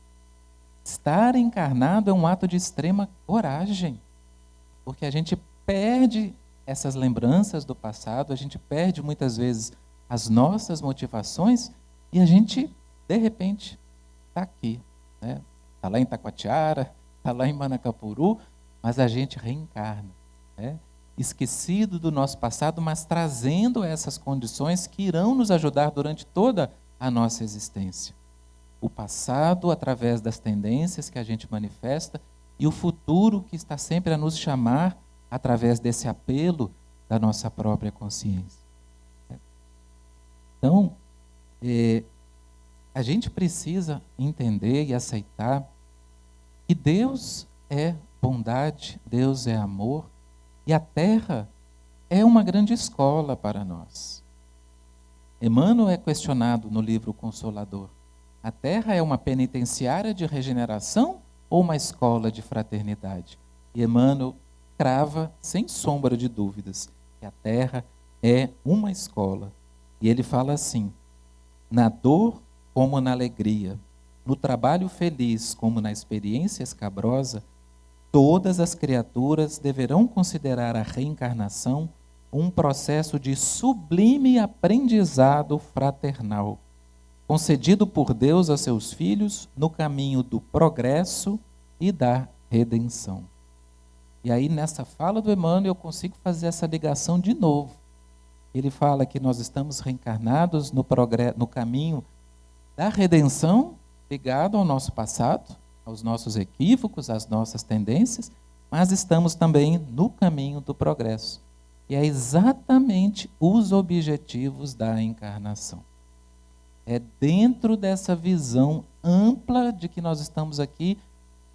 Estar encarnado é um ato de extrema coragem, porque a gente perde essas lembranças do passado, a gente perde muitas vezes as nossas motivações e a gente, de repente, está aqui, né? Está lá em Taquatiara, está lá em Manacapuru, mas a gente reencarna, né? Esquecido do nosso passado, mas trazendo essas condições que irão nos ajudar durante toda a nossa existência. O passado através das tendências que a gente manifesta e o futuro que está sempre a nos chamar através desse apelo da nossa própria consciência. Então, a gente precisa entender e aceitar que Deus é bondade, Deus é amor, e a Terra é uma grande escola para nós. Emmanuel é questionado no livro Consolador. A Terra é uma penitenciária de regeneração ou uma escola de fraternidade? E Emmanuel crava, sem sombra de dúvidas, que a Terra é uma escola. E ele fala assim: na dor como na alegria, no trabalho feliz como na experiência escabrosa, todas as criaturas deverão considerar a reencarnação um processo de sublime aprendizado fraternal, concedido por Deus a seus filhos no caminho do progresso e da redenção. E aí, nessa fala do Emmanuel, eu consigo fazer essa ligação de novo. Ele fala que nós estamos reencarnados no caminho da redenção, ligado ao nosso passado, aos nossos equívocos, às nossas tendências, mas estamos também no caminho do progresso. E é exatamente os objetivos da encarnação. É dentro dessa visão ampla de que nós estamos aqui,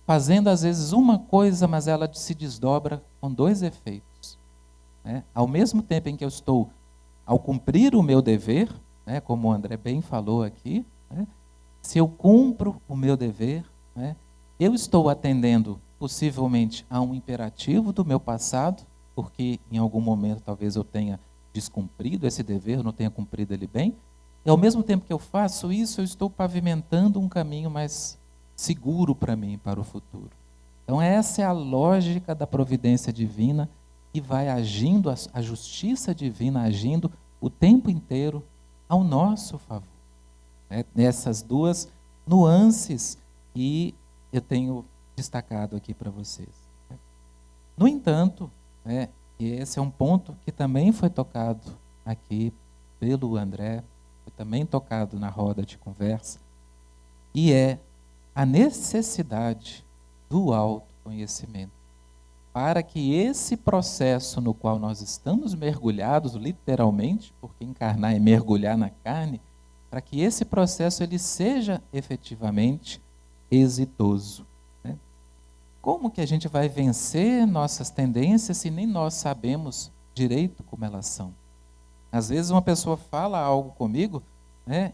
fazendo às vezes uma coisa, mas ela se desdobra com dois efeitos. Né? Ao mesmo tempo em que eu estou, ao cumprir o meu dever, né, como o André bem falou aqui, né, se eu cumpro o meu dever, né, eu estou atendendo possivelmente a um imperativo do meu passado, porque em algum momento talvez eu tenha descumprido esse dever, não tenha cumprido ele bem, e ao mesmo tempo que eu faço isso, eu estou pavimentando um caminho mais seguro para mim, para o futuro. Então essa é a lógica da providência divina e vai agindo, a justiça divina agindo o tempo inteiro ao nosso favor. Nessas duas nuances que eu tenho destacado aqui para vocês. No entanto, e esse é um ponto que também foi tocado aqui pelo André, foi também tocado na roda de conversa, e é a necessidade do autoconhecimento, para que esse processo no qual nós estamos mergulhados, literalmente, porque encarnar é mergulhar na carne, para que esse processo ele seja efetivamente exitoso. Como que a gente vai vencer nossas tendências se nem nós sabemos direito como elas são? Às vezes uma pessoa fala algo comigo,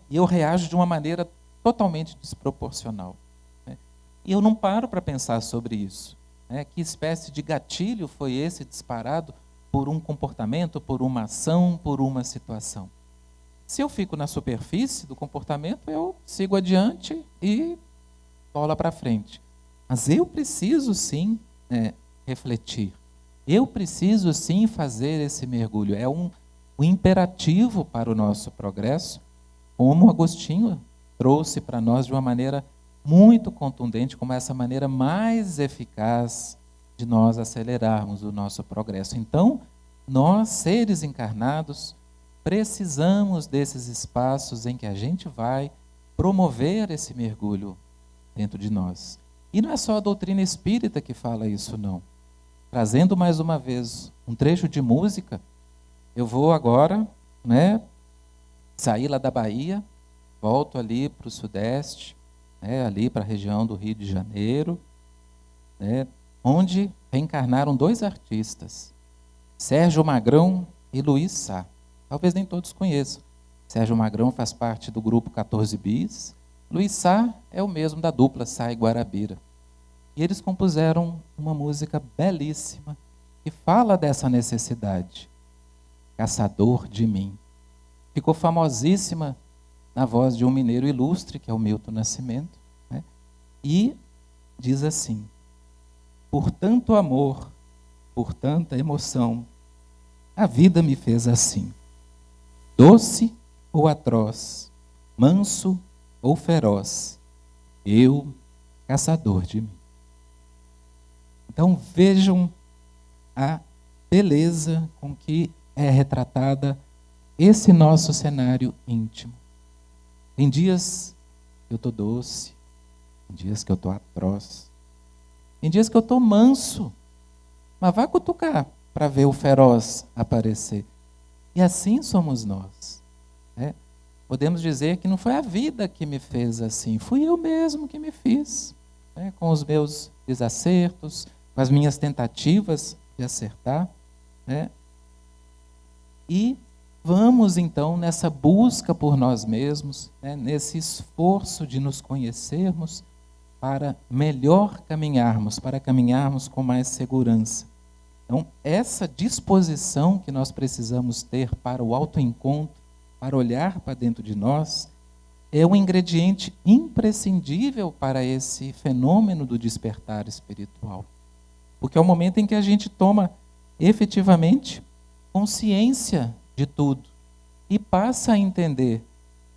e eu reajo de uma maneira totalmente desproporcional. E eu não paro para pensar sobre isso. Que espécie de gatilho foi esse disparado por um comportamento, por uma ação, por uma situação? Se eu fico na superfície do comportamento, eu sigo adiante e bola para frente. Mas eu preciso sim refletir. Eu preciso sim fazer esse mergulho. É um imperativo para o nosso progresso, como Agostinho trouxe para nós de uma maneira muito contundente, como essa maneira mais eficaz de nós acelerarmos o nosso progresso. Então, nós, seres encarnados, precisamos desses espaços em que a gente vai promover esse mergulho dentro de nós. E não é só a doutrina espírita que fala isso, não. Trazendo mais uma vez um trecho de música, eu vou agora, sair lá da Bahia, volto ali para o Sudeste, ali para a região do Rio de Janeiro, onde reencarnaram dois artistas, Sérgio Magrão e Luiz Sá. Talvez nem todos conheçam. Sérgio Magrão faz parte do grupo 14 Bis, Luiz Sá é o mesmo da dupla Sá e Guarabira. E eles compuseram uma música belíssima que fala dessa necessidade. Caçador de mim. Ficou famosíssima na voz de um mineiro ilustre, que é o Milton Nascimento. E diz assim: por tanto amor, por tanta emoção, a vida me fez assim. Doce ou atroz, manso ou feroz, eu, caçador de mim. Então vejam a beleza com que é retratada esse nosso cenário íntimo. Tem dias que eu estou doce, tem dias que eu estou atroz, tem dias que eu estou manso, mas vai cutucar para ver o feroz aparecer. E assim somos nós. Podemos dizer que não foi a vida que me fez assim, fui eu mesmo que me fiz, com os meus desacertos, com as minhas tentativas de acertar. E vamos então nessa busca por nós mesmos, nesse esforço de nos conhecermos para melhor caminharmos, para caminharmos com mais segurança. Então, essa disposição que nós precisamos ter para o autoencontro, para olhar para dentro de nós, é um ingrediente imprescindível para esse fenômeno do despertar espiritual. Porque é o momento em que a gente toma efetivamente consciência de tudo e passa a entender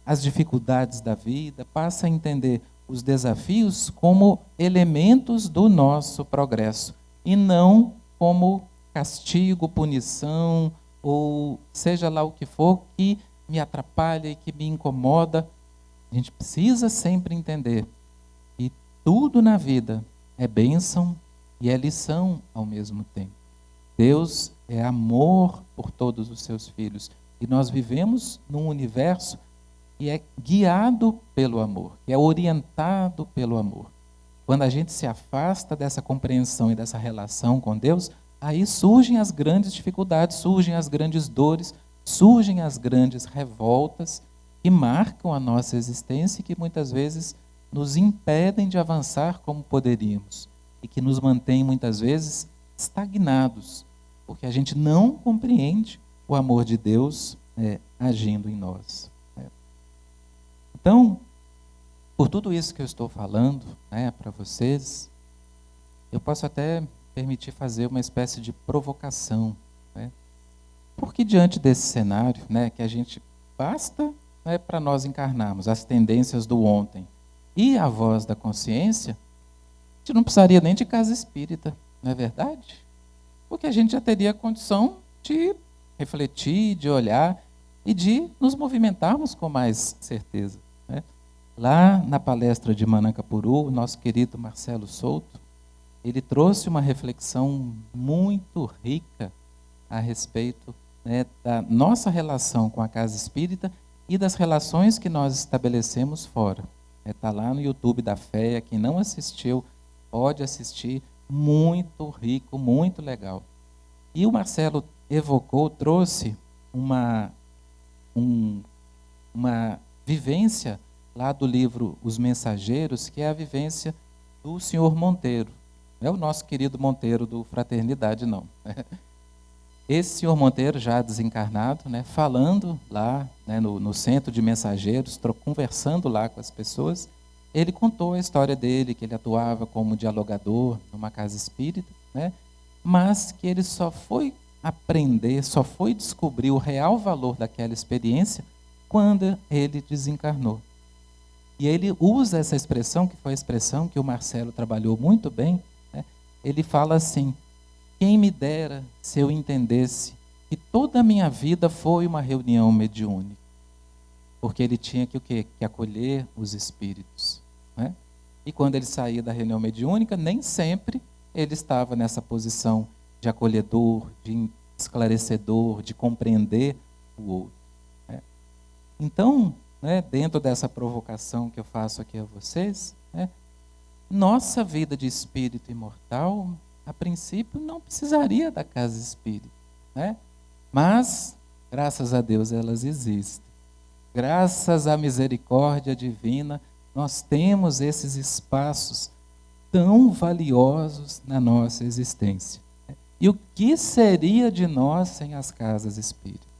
as dificuldades da vida, passa a entender os desafios como elementos do nosso progresso e não como castigo, punição ou seja lá o que for que me atrapalha e que me incomoda. A gente precisa sempre entender que tudo na vida é bênção e é lição ao mesmo tempo. Deus é amor por todos os seus filhos e nós vivemos num universo que é guiado pelo amor, que é orientado pelo amor. Quando a gente se afasta dessa compreensão e dessa relação com Deus, aí surgem as grandes dificuldades, surgem as grandes dores, surgem as grandes revoltas que marcam a nossa existência e que muitas vezes nos impedem de avançar como poderíamos e que nos mantêm muitas vezes estagnados, porque a gente não compreende o amor de Deus agindo em nós. Então, por tudo isso que eu estou falando para vocês, eu posso até permitir fazer uma espécie de provocação, né? Porque diante desse cenário, né, que a gente basta, né, para nós encarnarmos as tendências do ontem e a voz da consciência, a gente não precisaria nem de casa espírita, não é verdade? Porque a gente já teria a condição de refletir, de olhar e de nos movimentarmos com mais certeza, né? Lá na palestra de Manacapuru, o nosso querido Marcelo Souto, ele trouxe uma reflexão muito rica a respeito, né, da nossa relação com a casa espírita e das relações que nós estabelecemos fora. Está lá no YouTube da FEA, quem não assistiu pode assistir, muito rico, muito legal. E o Marcelo evocou, trouxe uma vivência lá do livro Os Mensageiros, que é a vivência do senhor Monteiro. Não é o nosso querido Monteiro do Fraternidade, não. Esse senhor Monteiro, já desencarnado, né, falando lá, né, no centro de mensageiros, conversando lá com as pessoas, ele contou a história dele, que ele atuava como dialogador numa casa espírita, né, mas que ele só foi aprender, só foi descobrir o real valor daquela experiência quando ele desencarnou. E ele usa essa expressão, que foi a expressão que o Marcelo trabalhou muito bem, né? Ele fala assim: quem me dera se eu entendesse que toda a minha vida foi uma reunião mediúnica. Porque ele tinha que o quê? Que acolher os espíritos, né? E quando ele saía da reunião mediúnica, nem sempre ele estava nessa posição de acolhedor, de esclarecedor, de compreender o outro, né? Então, né, dentro dessa provocação que eu faço aqui a vocês, né, nossa vida de espírito imortal, a princípio, não precisaria da casa espírita, né? Mas, graças a Deus, elas existem. Graças à misericórdia divina, nós temos esses espaços tão valiosos na nossa existência. E o que seria de nós sem as casas espíritas?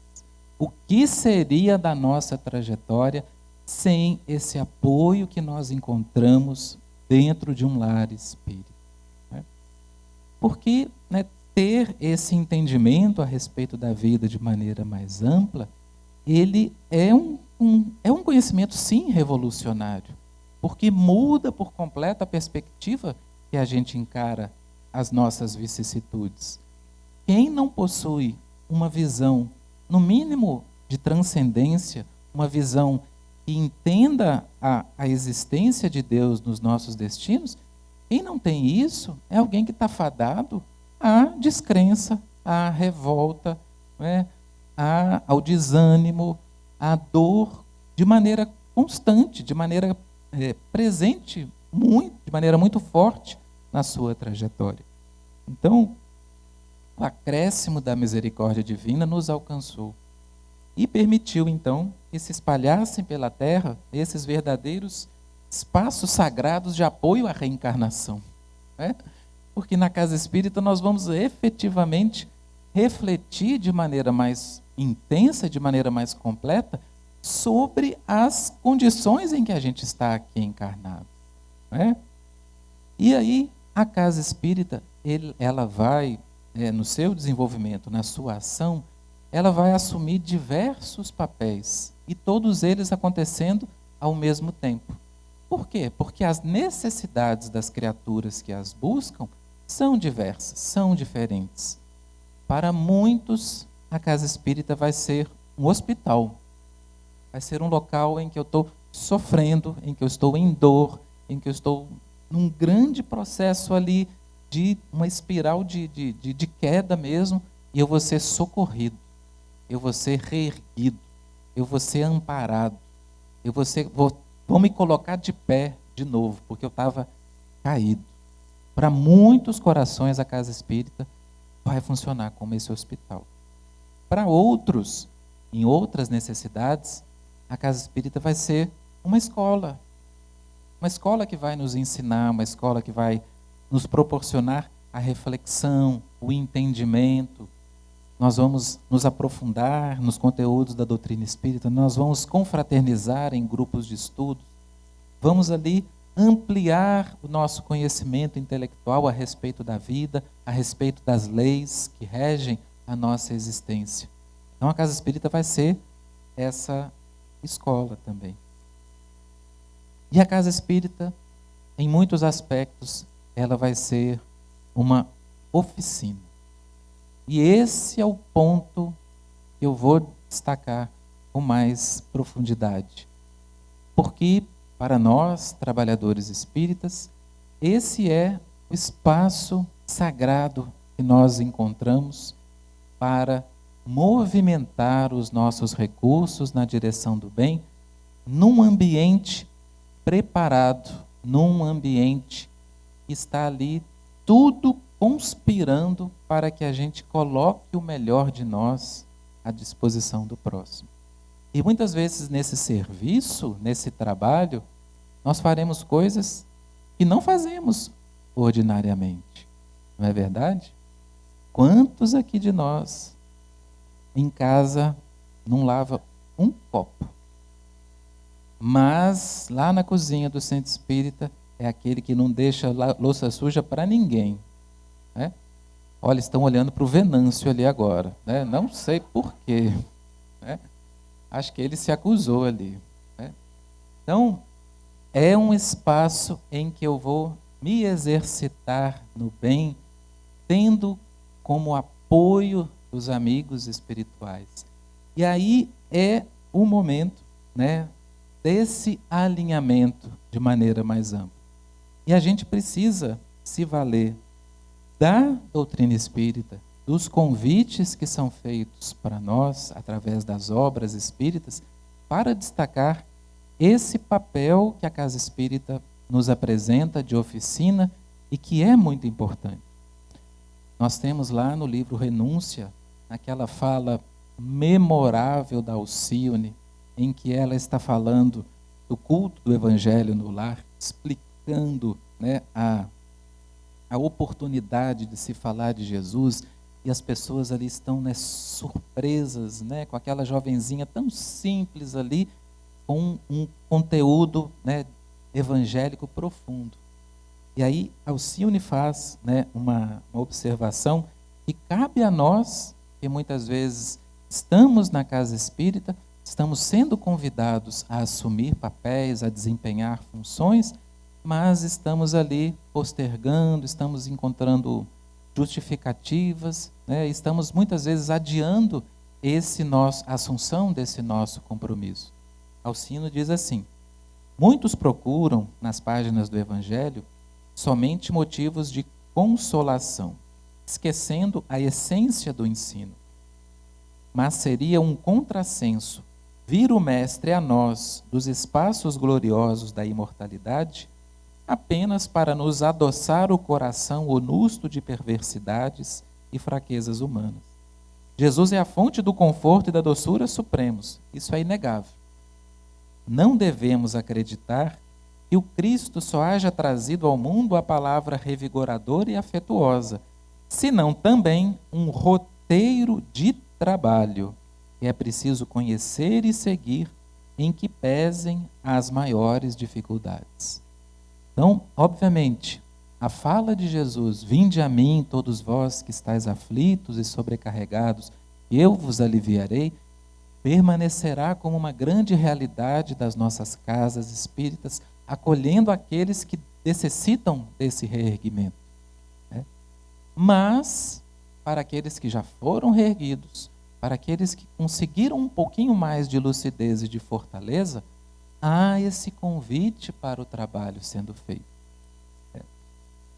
O que seria da nossa trajetória sem esse apoio que nós encontramos dentro de um lar espírita, né? Porque, né, ter esse entendimento a respeito da vida de maneira mais ampla, ele é um conhecimento, sim, revolucionário, porque muda por completo a perspectiva que a gente encara as nossas vicissitudes. Quem não possui uma visão, no mínimo, de transcendência, uma visão que entenda a existência de Deus nos nossos destinos, quem não tem isso é alguém que está fadado à descrença, à revolta, né, ao desânimo, à dor, de maneira constante, de maneira presente, de maneira muito forte na sua trajetória. Então, o acréscimo da misericórdia divina nos alcançou e permitiu, então, que se espalhassem pela terra esses verdadeiros espaços sagrados de apoio à reencarnação, né? Porque na casa espírita nós vamos efetivamente refletir de maneira mais intensa, de maneira mais completa, sobre as condições em que a gente está aqui encarnado, né? E aí a casa espírita, ela vai, no seu desenvolvimento, na sua ação, ela vai assumir diversos papéis, e todos eles acontecendo ao mesmo tempo. Por quê? Porque as necessidades das criaturas que as buscam são diversas, são diferentes. Para muitos, a casa espírita vai ser um hospital, vai ser um local em que eu estou sofrendo, em que eu estou em dor, em que eu estou num grande processo ali de uma espiral de queda mesmo, e eu vou ser socorrido, eu vou ser reerguido, eu vou ser amparado, vou me colocar de pé de novo, porque eu estava caído. Para muitos corações, a casa espírita vai funcionar como esse hospital. Para outros, em outras necessidades, a casa espírita vai ser uma escola que vai nos ensinar, uma escola que vai nos proporcionar a reflexão, o entendimento. Nós vamos nos aprofundar nos conteúdos da doutrina espírita, nós vamos confraternizar em grupos de estudo, vamos ali ampliar o nosso conhecimento intelectual a respeito da vida, a respeito das leis que regem a nossa existência. Então a Casa Espírita vai ser essa escola também. E a Casa Espírita, em muitos aspectos, ela vai ser uma oficina. E esse é o ponto que eu vou destacar com mais profundidade. Porque, para nós, trabalhadores espíritas, esse é o espaço sagrado que nós encontramos para movimentar os nossos recursos na direção do bem, num ambiente preparado, num ambiente que está ali tudo conspirando para que a gente coloque o melhor de nós à disposição do próximo. E muitas vezes nesse serviço, nesse trabalho, nós faremos coisas que não fazemos ordinariamente. Não é verdade? Quantos aqui de nós em casa não lava um copo? Mas lá na cozinha do centro espírita é aquele que não deixa louça suja para ninguém, né? Olha, estão olhando para o Venâncio ali agora, né? Não sei por quê, né? Acho que ele se acusou ali, né? Então, é um espaço em que eu vou me exercitar no bem, tendo como apoio os amigos espirituais. E aí é o momento, né, desse alinhamento de maneira mais ampla. E a gente precisa se valer da doutrina espírita, dos convites que são feitos para nós, através das obras espíritas, para destacar esse papel que a Casa Espírita nos apresenta de oficina e que é muito importante. Nós temos lá no livro Renúncia, aquela fala memorável da Alcione, em que ela está falando do culto do Evangelho no lar, explicando, né, a oportunidade de se falar de Jesus, e as pessoas ali estão, né, surpresas, né, com aquela jovenzinha tão simples ali, com um conteúdo, né, evangélico profundo. E aí Alcione faz, né, uma observação que cabe a nós, que muitas vezes estamos na casa espírita, estamos sendo convidados a assumir papéis, a desempenhar funções, mas estamos ali postergando, estamos encontrando justificativas, né? Estamos muitas vezes adiando a assunção desse nosso compromisso. Alcino diz assim: muitos procuram, nas páginas do Evangelho, somente motivos de consolação, esquecendo a essência do ensino. Mas seria um contrassenso vir o Mestre a nós, dos espaços gloriosos da imortalidade, apenas para nos adoçar o coração onusto de perversidades e fraquezas humanas. Jesus é a fonte do conforto e da doçura supremos, isso é inegável. Não devemos acreditar que o Cristo só haja trazido ao mundo a palavra revigoradora e afetuosa, senão também um roteiro de trabalho que é preciso conhecer e seguir, em que pesem as maiores dificuldades. Então, obviamente, a fala de Jesus, vinde a mim todos vós que estáis aflitos e sobrecarregados, eu vos aliviarei, permanecerá como uma grande realidade das nossas casas espíritas, acolhendo aqueles que necessitam desse reerguimento, né? Mas, para aqueles que já foram reerguidos, para aqueles que conseguiram um pouquinho mais de lucidez e de fortaleza, há esse convite para o trabalho sendo feito.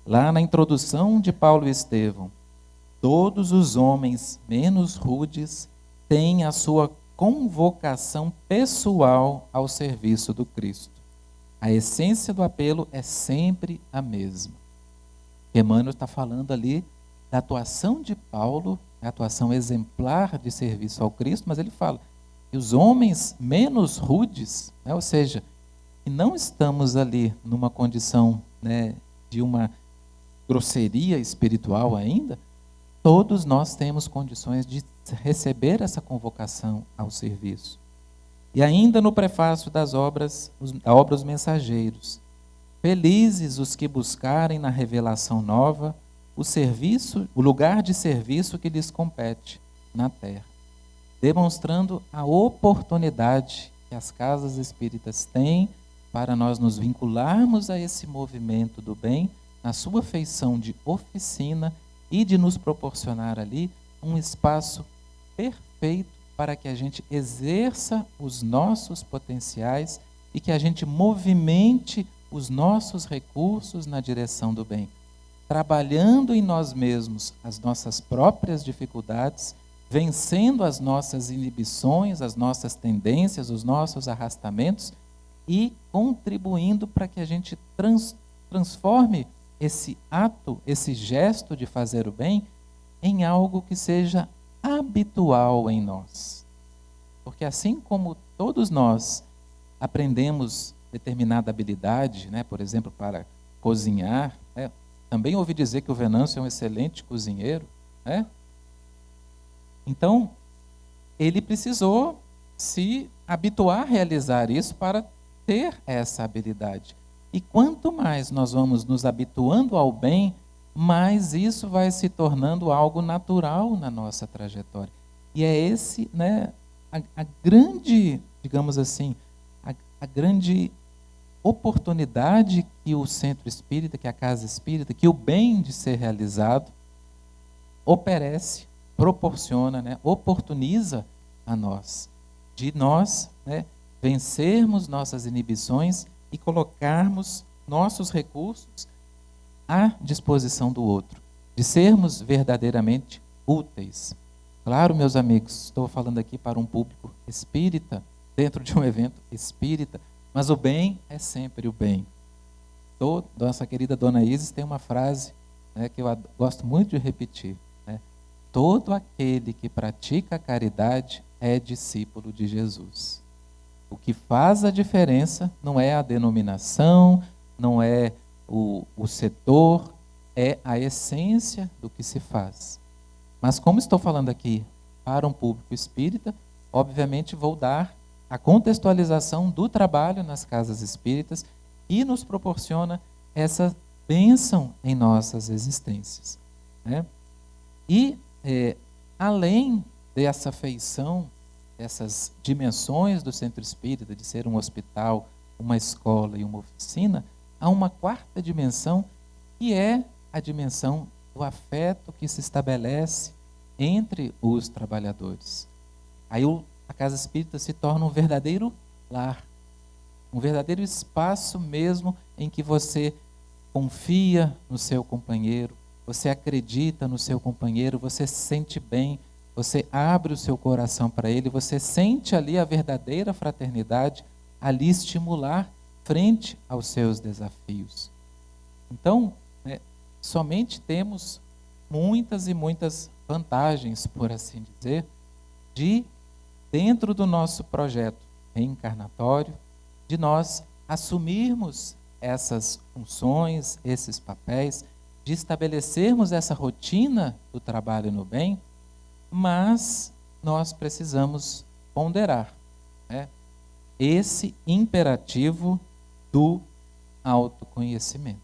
Lá na introdução de Paulo e Estevão, todos os homens menos rudes têm a sua convocação pessoal ao serviço do Cristo. A essência do apelo é sempre a mesma. Emmanuel está falando ali da atuação de Paulo, a atuação exemplar de serviço ao Cristo, mas ele fala que os homens menos rudes, né, ou seja, que não estamos ali numa condição, né, de uma grosseria espiritual ainda, todos nós temos condições de receber essa convocação ao serviço. E ainda no prefácio da obra Os Mensageiros, Felizes os que buscarem na revelação nova o lugar de serviço que lhes compete na terra, demonstrando a oportunidade que as casas espíritas têm para nós nos vincularmos a esse movimento do bem, na sua feição de oficina, e de nos proporcionar ali um espaço perfeito para que a gente exerça os nossos potenciais e que a gente movimente os nossos recursos na direção do bem, trabalhando em nós mesmos as nossas próprias dificuldades, vencendo as nossas inibições, as nossas tendências, os nossos arrastamentos e contribuindo para que a gente transforme esse ato, esse gesto de fazer o bem em algo que seja habitual em nós. Porque assim como todos nós aprendemos determinada habilidade, né, por exemplo, para cozinhar, né, também ouvi dizer que o Venâncio é um excelente cozinheiro, né? Então, ele precisou se habituar a realizar isso para ter essa habilidade. E quanto mais nós vamos nos habituando ao bem, mais isso vai se tornando algo natural na nossa trajetória. E é esse, né, a grande, digamos assim, a grande oportunidade que o centro espírita, que a casa espírita, que o bem de ser realizado oferece, proporciona, né, oportuniza a nós, de nós, né, vencermos nossas inibições e colocarmos nossos recursos à disposição do outro, de sermos verdadeiramente úteis. Claro, meus amigos, estou falando aqui para um público espírita, dentro de um evento espírita, mas o bem é sempre o bem. Nossa querida Dona Isis tem uma frase, né, que eu gosto muito de repetir, né? Todo aquele que pratica a caridade é discípulo de Jesus. O que faz a diferença não é a denominação, não é o setor, é a essência do que se faz. Mas como estou falando aqui para um público espírita, obviamente vou dar a contextualização do trabalho nas casas espíritas e nos proporciona essa bênção em nossas existências, né? E além dessa feição, essas dimensões do centro espírita, de ser um hospital, uma escola e uma oficina, há uma quarta dimensão, que é a dimensão do afeto que se estabelece entre os trabalhadores. Aí a casa espírita se torna um verdadeiro lar, um verdadeiro espaço mesmo em que você confia no seu companheiro, você acredita no seu companheiro, você se sente bem, você abre o seu coração para ele, você sente ali a verdadeira fraternidade, ali estimular frente aos seus desafios. Então, né, somente temos muitas e muitas vantagens, por assim dizer, de, dentro do nosso projeto reencarnatório, de nós assumirmos essas funções, esses papéis, de estabelecermos essa rotina do trabalho no bem, mas nós precisamos ponderar, né, esse imperativo do autoconhecimento.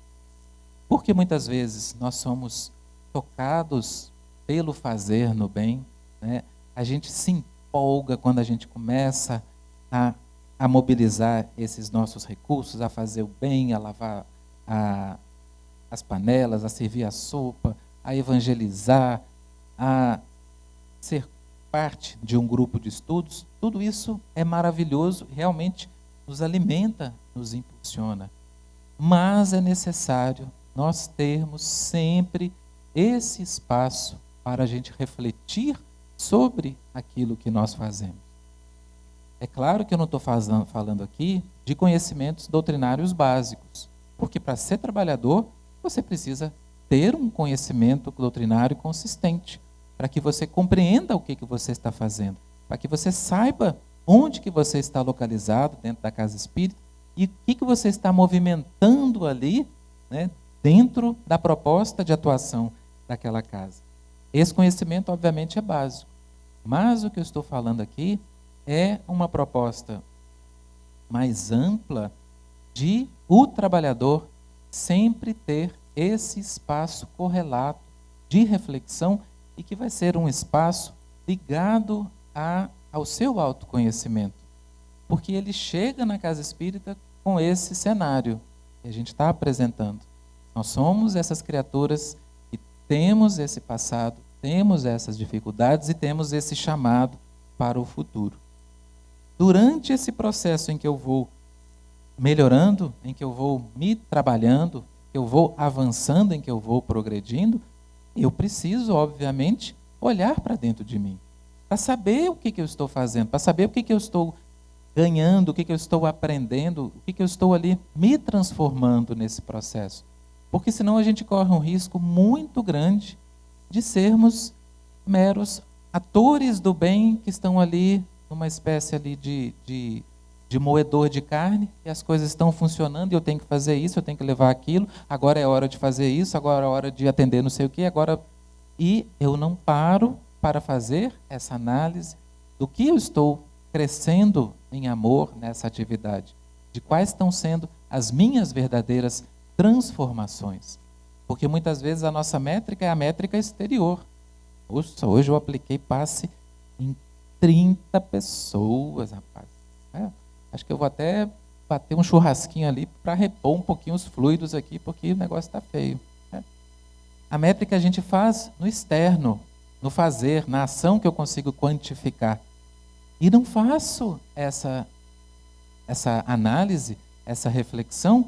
Porque muitas vezes nós somos tocados pelo fazer no bem, né? A gente se empolga quando a gente começa a mobilizar esses nossos recursos, a fazer o bem, a lavar as panelas, a servir a sopa, a evangelizar, a ser parte de um grupo de estudos. Tudo isso é maravilhoso, realmente nos alimenta, nos impulsiona. Mas é necessário nós termos sempre esse espaço para a gente refletir sobre aquilo que nós fazemos. É claro que eu não estou falando aqui de conhecimentos doutrinários básicos, porque para ser trabalhador, você precisa ter um conhecimento doutrinário consistente, para que você compreenda o que você está fazendo, para que você saiba onde que você está localizado dentro da casa espírita e o que você está movimentando ali, né, dentro da proposta de atuação daquela casa. Esse conhecimento, obviamente, é básico, mas o que eu estou falando aqui é uma proposta mais ampla de o trabalhador sempre ter esse espaço correlato de reflexão e que vai ser um espaço ligado ao seu autoconhecimento. Porque ele chega na casa espírita com esse cenário que a gente está apresentando. Nós somos essas criaturas que temos esse passado, temos essas dificuldades e temos esse chamado para o futuro. Durante esse processo em que eu vou melhorando, em que eu vou me trabalhando, que eu vou avançando, em que eu vou progredindo, eu preciso, obviamente, olhar para dentro de mim, para saber o que eu estou fazendo, para saber o que eu estou ganhando, o que eu estou aprendendo, o que eu estou ali me transformando nesse processo. Porque senão a gente corre um risco muito grande de sermos meros atores do bem que estão ali numa espécie ali de moedor de carne, e as coisas estão funcionando, e eu tenho que fazer isso, eu tenho que levar aquilo, agora é hora de fazer isso, agora é hora de atender não sei o quê, agora... E eu não paro para fazer essa análise do que eu estou crescendo em amor nessa atividade, de quais estão sendo as minhas verdadeiras transformações. Porque muitas vezes a nossa métrica é a métrica exterior. Hoje eu apliquei passe em 30 pessoas, rapaz. Acho que eu vou até bater um churrasquinho ali para repor um pouquinho os fluidos aqui, porque o negócio está feio. A métrica a gente faz no externo, no fazer, na ação que eu consigo quantificar. E não faço essa análise, essa reflexão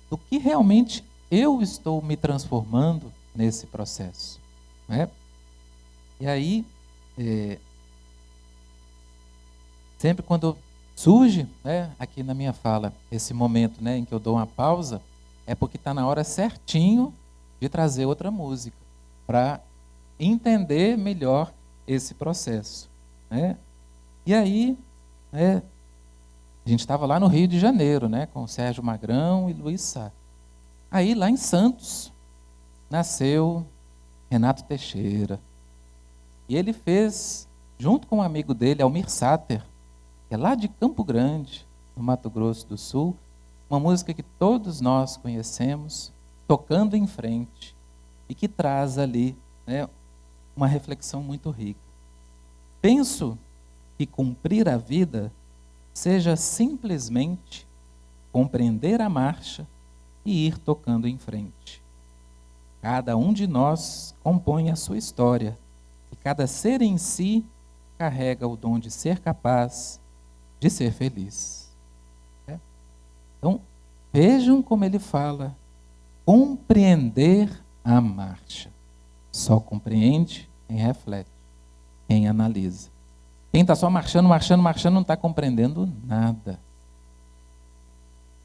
do que realmente eu estou me transformando nesse processo. Né? E aí, sempre quando surge, né, aqui na minha fala, esse momento, né, em que eu dou uma pausa, é porque está na hora certinho de trazer outra música, para entender melhor esse processo. Né? E aí, né, a gente estava lá no Rio de Janeiro, né, com o Sérgio Magrão e Luiz Sá. Aí, lá em Santos, nasceu Renato Teixeira. E ele fez, junto com um amigo dele, Almir Sater, que é lá de Campo Grande, no Mato Grosso do Sul, uma música que todos nós conhecemos, Tocando em Frente, e que traz ali, né, uma reflexão muito rica. Penso que cumprir a vida seja simplesmente compreender a marcha e ir tocando em frente. Cada um de nós compõe a sua história, e cada ser em si carrega o dom de ser capaz de ser feliz. Então, vejam como ele fala, compreender a marcha. Só compreende quem reflete, quem analisa. Quem está só marchando não está compreendendo nada.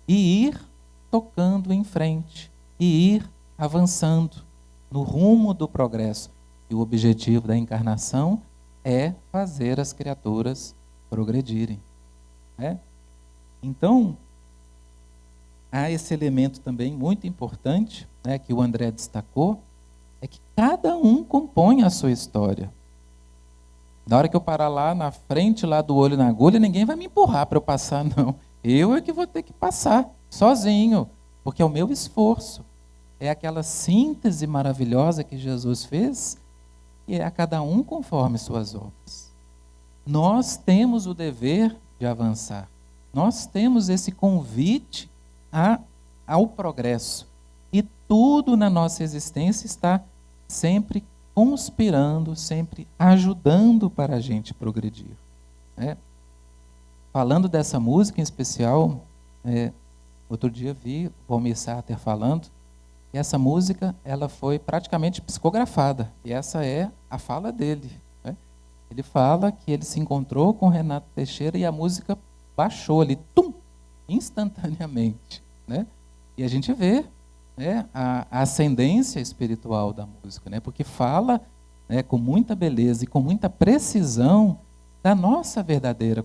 E ir tocando em frente, e ir avançando no rumo do progresso. E o objetivo da encarnação é fazer as criaturas progredirem. Né? Então, há esse elemento também muito importante, né, que o André destacou, é que cada um compõe a sua história. Na hora que eu parar lá na frente, lá do olho na agulha, ninguém vai me empurrar para eu passar, não. Eu é que vou ter que passar, sozinho, porque é o meu esforço. É aquela síntese maravilhosa que Jesus fez, e é a cada um conforme suas obras. Nós temos o dever de avançar. Nós temos esse convite ao progresso. E tudo na nossa existência está sempre conspirando, sempre ajudando para a gente progredir. Né? Falando dessa música em especial, outro dia vi o Almir Sater falando, e essa música ela foi praticamente psicografada, e essa é a fala dele. Né? Ele fala que ele se encontrou com Renato Teixeira e a música baixou ali, instantaneamente. Né? E a gente vê, né, a ascendência espiritual da música, né, porque fala, né, com muita beleza e com muita precisão da nossa verdadeira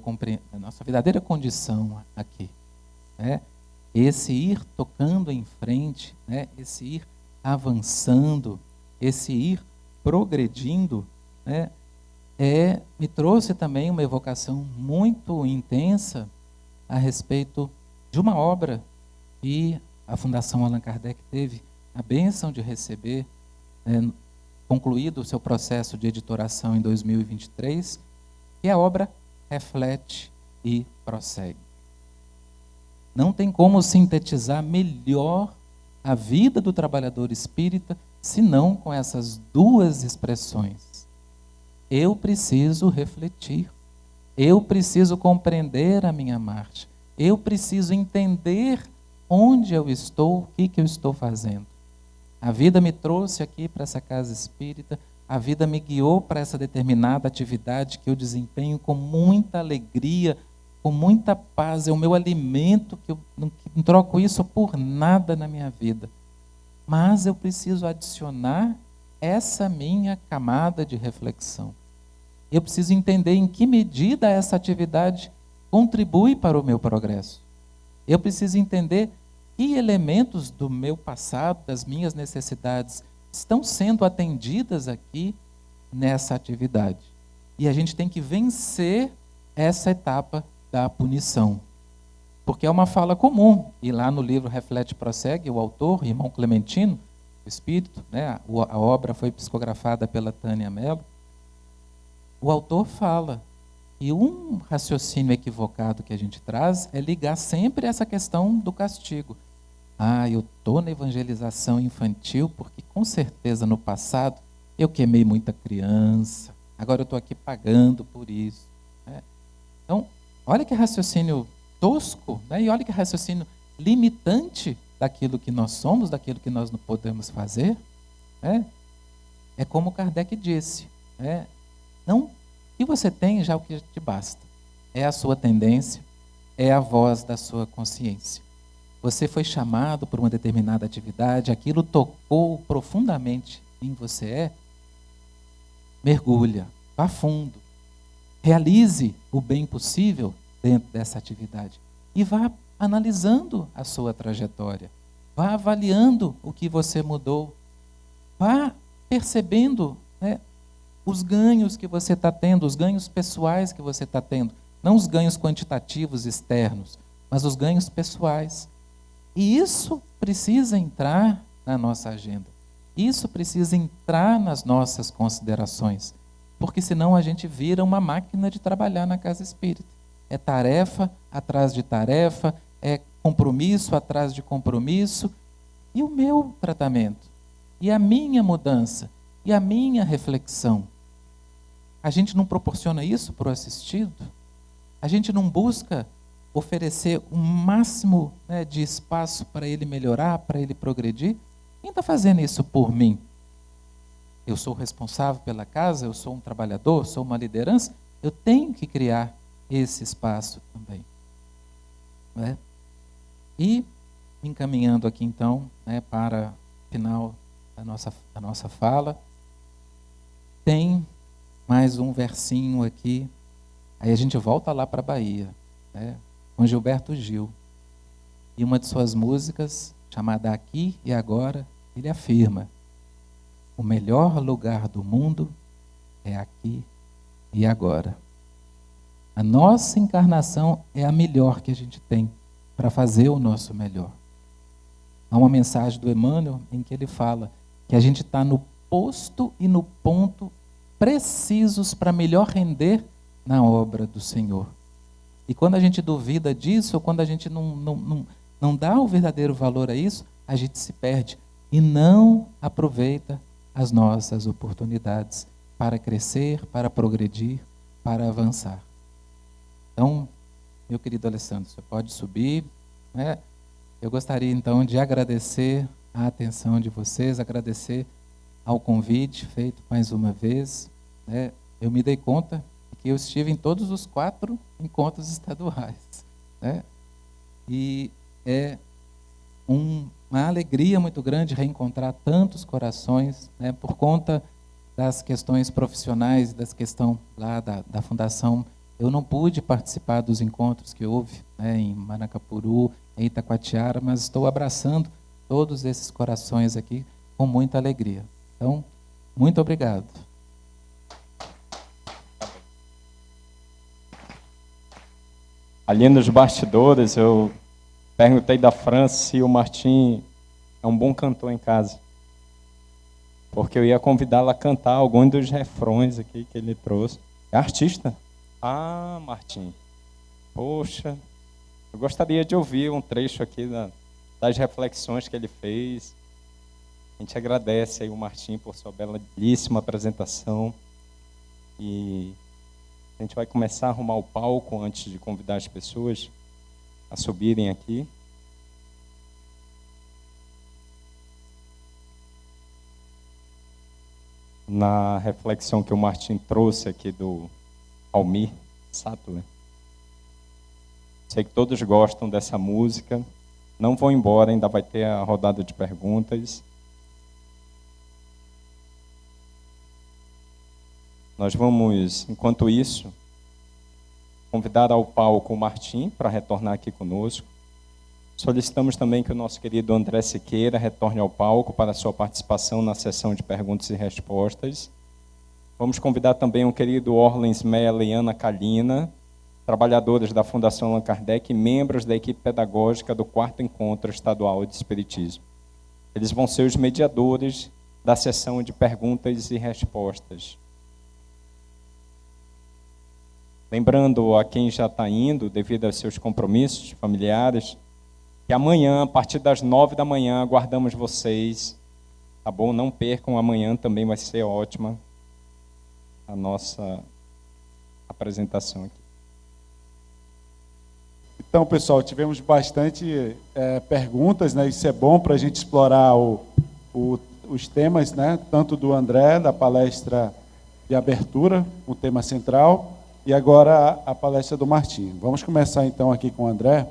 condição aqui. Né? Esse ir tocando em frente, né, esse ir avançando, esse ir progredindo, né, me trouxe também uma evocação muito intensa a respeito de uma obra E a Fundação Allan Kardec teve a bênção de receber, concluído o seu processo de editoração em 2023, e a obra Reflete e Prossegue. Não tem como sintetizar melhor a vida do trabalhador espírita, senão com essas duas expressões. Eu preciso refletir, eu preciso compreender a minha marcha, eu preciso entender onde eu estou, o que eu estou fazendo. A vida me trouxe aqui para essa casa espírita, a vida me guiou para essa determinada atividade que eu desempenho com muita alegria, com muita paz, é o meu alimento, que eu não troco isso por nada na minha vida. Mas eu preciso adicionar essa minha camada de reflexão. Eu preciso entender em que medida essa atividade contribui para o meu progresso. Eu preciso entender que elementos do meu passado, das minhas necessidades, estão sendo atendidas aqui nessa atividade. E a gente tem que vencer essa etapa da punição. Porque é uma fala comum. E lá no livro Reflete e Prossegue, o autor, irmão Clementino, o espírito, a obra foi psicografada pela Tânia Mello, o autor fala que um raciocínio equivocado que a gente traz é ligar sempre essa questão do castigo. Eu estou na evangelização infantil porque com certeza no passado eu queimei muita criança, agora eu estou aqui pagando por isso. Então, olha que raciocínio tosco, e olha que raciocínio limitante daquilo que nós somos, daquilo que nós não podemos fazer. É como Kardec disse, não, o que você tem já é o que te basta. É a sua tendência, é a voz da sua consciência. Você foi chamado por uma determinada atividade, aquilo tocou profundamente em você, mergulha, vá fundo, realize o bem possível dentro dessa atividade e vá analisando a sua trajetória, vá avaliando o que você mudou, vá percebendo os ganhos que você está tendo, os ganhos pessoais que você está tendo, não os ganhos quantitativos externos, mas os ganhos pessoais. E isso precisa entrar na nossa agenda, isso precisa entrar nas nossas considerações, porque senão a gente vira uma máquina de trabalhar na casa espírita. É tarefa atrás de tarefa, é compromisso atrás de compromisso. E o meu tratamento? E a minha mudança? E a minha reflexão? A gente não proporciona isso para o assistido? A gente não busca oferecer o máximo de espaço para ele melhorar, para ele progredir? Quem está fazendo isso por mim? Eu sou responsável pela casa, eu sou um trabalhador, sou uma liderança, eu tenho que criar esse espaço também. E, encaminhando aqui então, para o final da nossa fala, tem mais um versinho aqui, aí a gente volta lá para a Bahia, com Gilberto Gil. E uma de suas músicas, chamada Aqui e Agora, ele afirma: o melhor lugar do mundo é aqui e agora. A nossa encarnação é a melhor que a gente tem para fazer o nosso melhor. Há uma mensagem do Emmanuel em que ele fala que a gente está no posto e no ponto precisos para melhor render na obra do Senhor. E quando a gente duvida disso, ou quando a gente não dá o verdadeiro valor a isso, a gente se perde e não aproveita as nossas oportunidades para crescer, para progredir, para avançar. Então, meu querido Alessandro, você pode subir. Eu gostaria então de agradecer a atenção de vocês, agradecer ao convite feito mais uma vez. Eu me dei conta que eu estive em todos os 4 encontros estaduais. E é uma alegria muito grande reencontrar tantos corações, por conta das questões profissionais, das questões lá da Fundação. Eu não pude participar dos encontros que houve em Manacapuru, em Itacoatiara, mas estou abraçando todos esses corações aqui com muita alegria. Então, muito obrigado. Ali nos bastidores, eu Perguntei da França se o Martim é um bom cantor em casa. Porque eu ia convidá-la a cantar alguns dos refrões aqui que ele trouxe. É artista? Ah, Martim. Poxa, eu gostaria de ouvir um trecho aqui das reflexões que ele fez. A gente agradece aí o Martim por sua belíssima apresentação. E a gente vai começar a arrumar o palco antes de convidar as pessoas a subirem aqui. Na reflexão que o Martim trouxe aqui do Almir Sattler. Sei que todos gostam dessa música. Não vão embora, ainda vai ter a rodada de perguntas. Nós vamos, enquanto isso, convidar ao palco o Martim para retornar aqui conosco. Solicitamos também que o nosso querido André Siqueira retorne ao palco para a sua participação na sessão de perguntas e respostas. Vamos convidar também o querido Orlens Mela e Ana Kalina, trabalhadores da Fundação Allan Kardec e membros da equipe pedagógica do 4º Encontro Estadual de Espiritismo. Eles vão ser os mediadores da sessão de perguntas e respostas. Lembrando a quem já está indo, devido aos seus compromissos familiares, que amanhã, a partir das 9 da manhã, aguardamos vocês, tá bom? Não percam, amanhã também vai ser ótima a nossa apresentação aqui. Então, pessoal, tivemos bastante perguntas, né? Isso é bom para a gente explorar os temas, né? Tanto do André, da palestra de abertura, o tema central, e agora a palestra do Martim. Vamos começar, então, aqui com o André.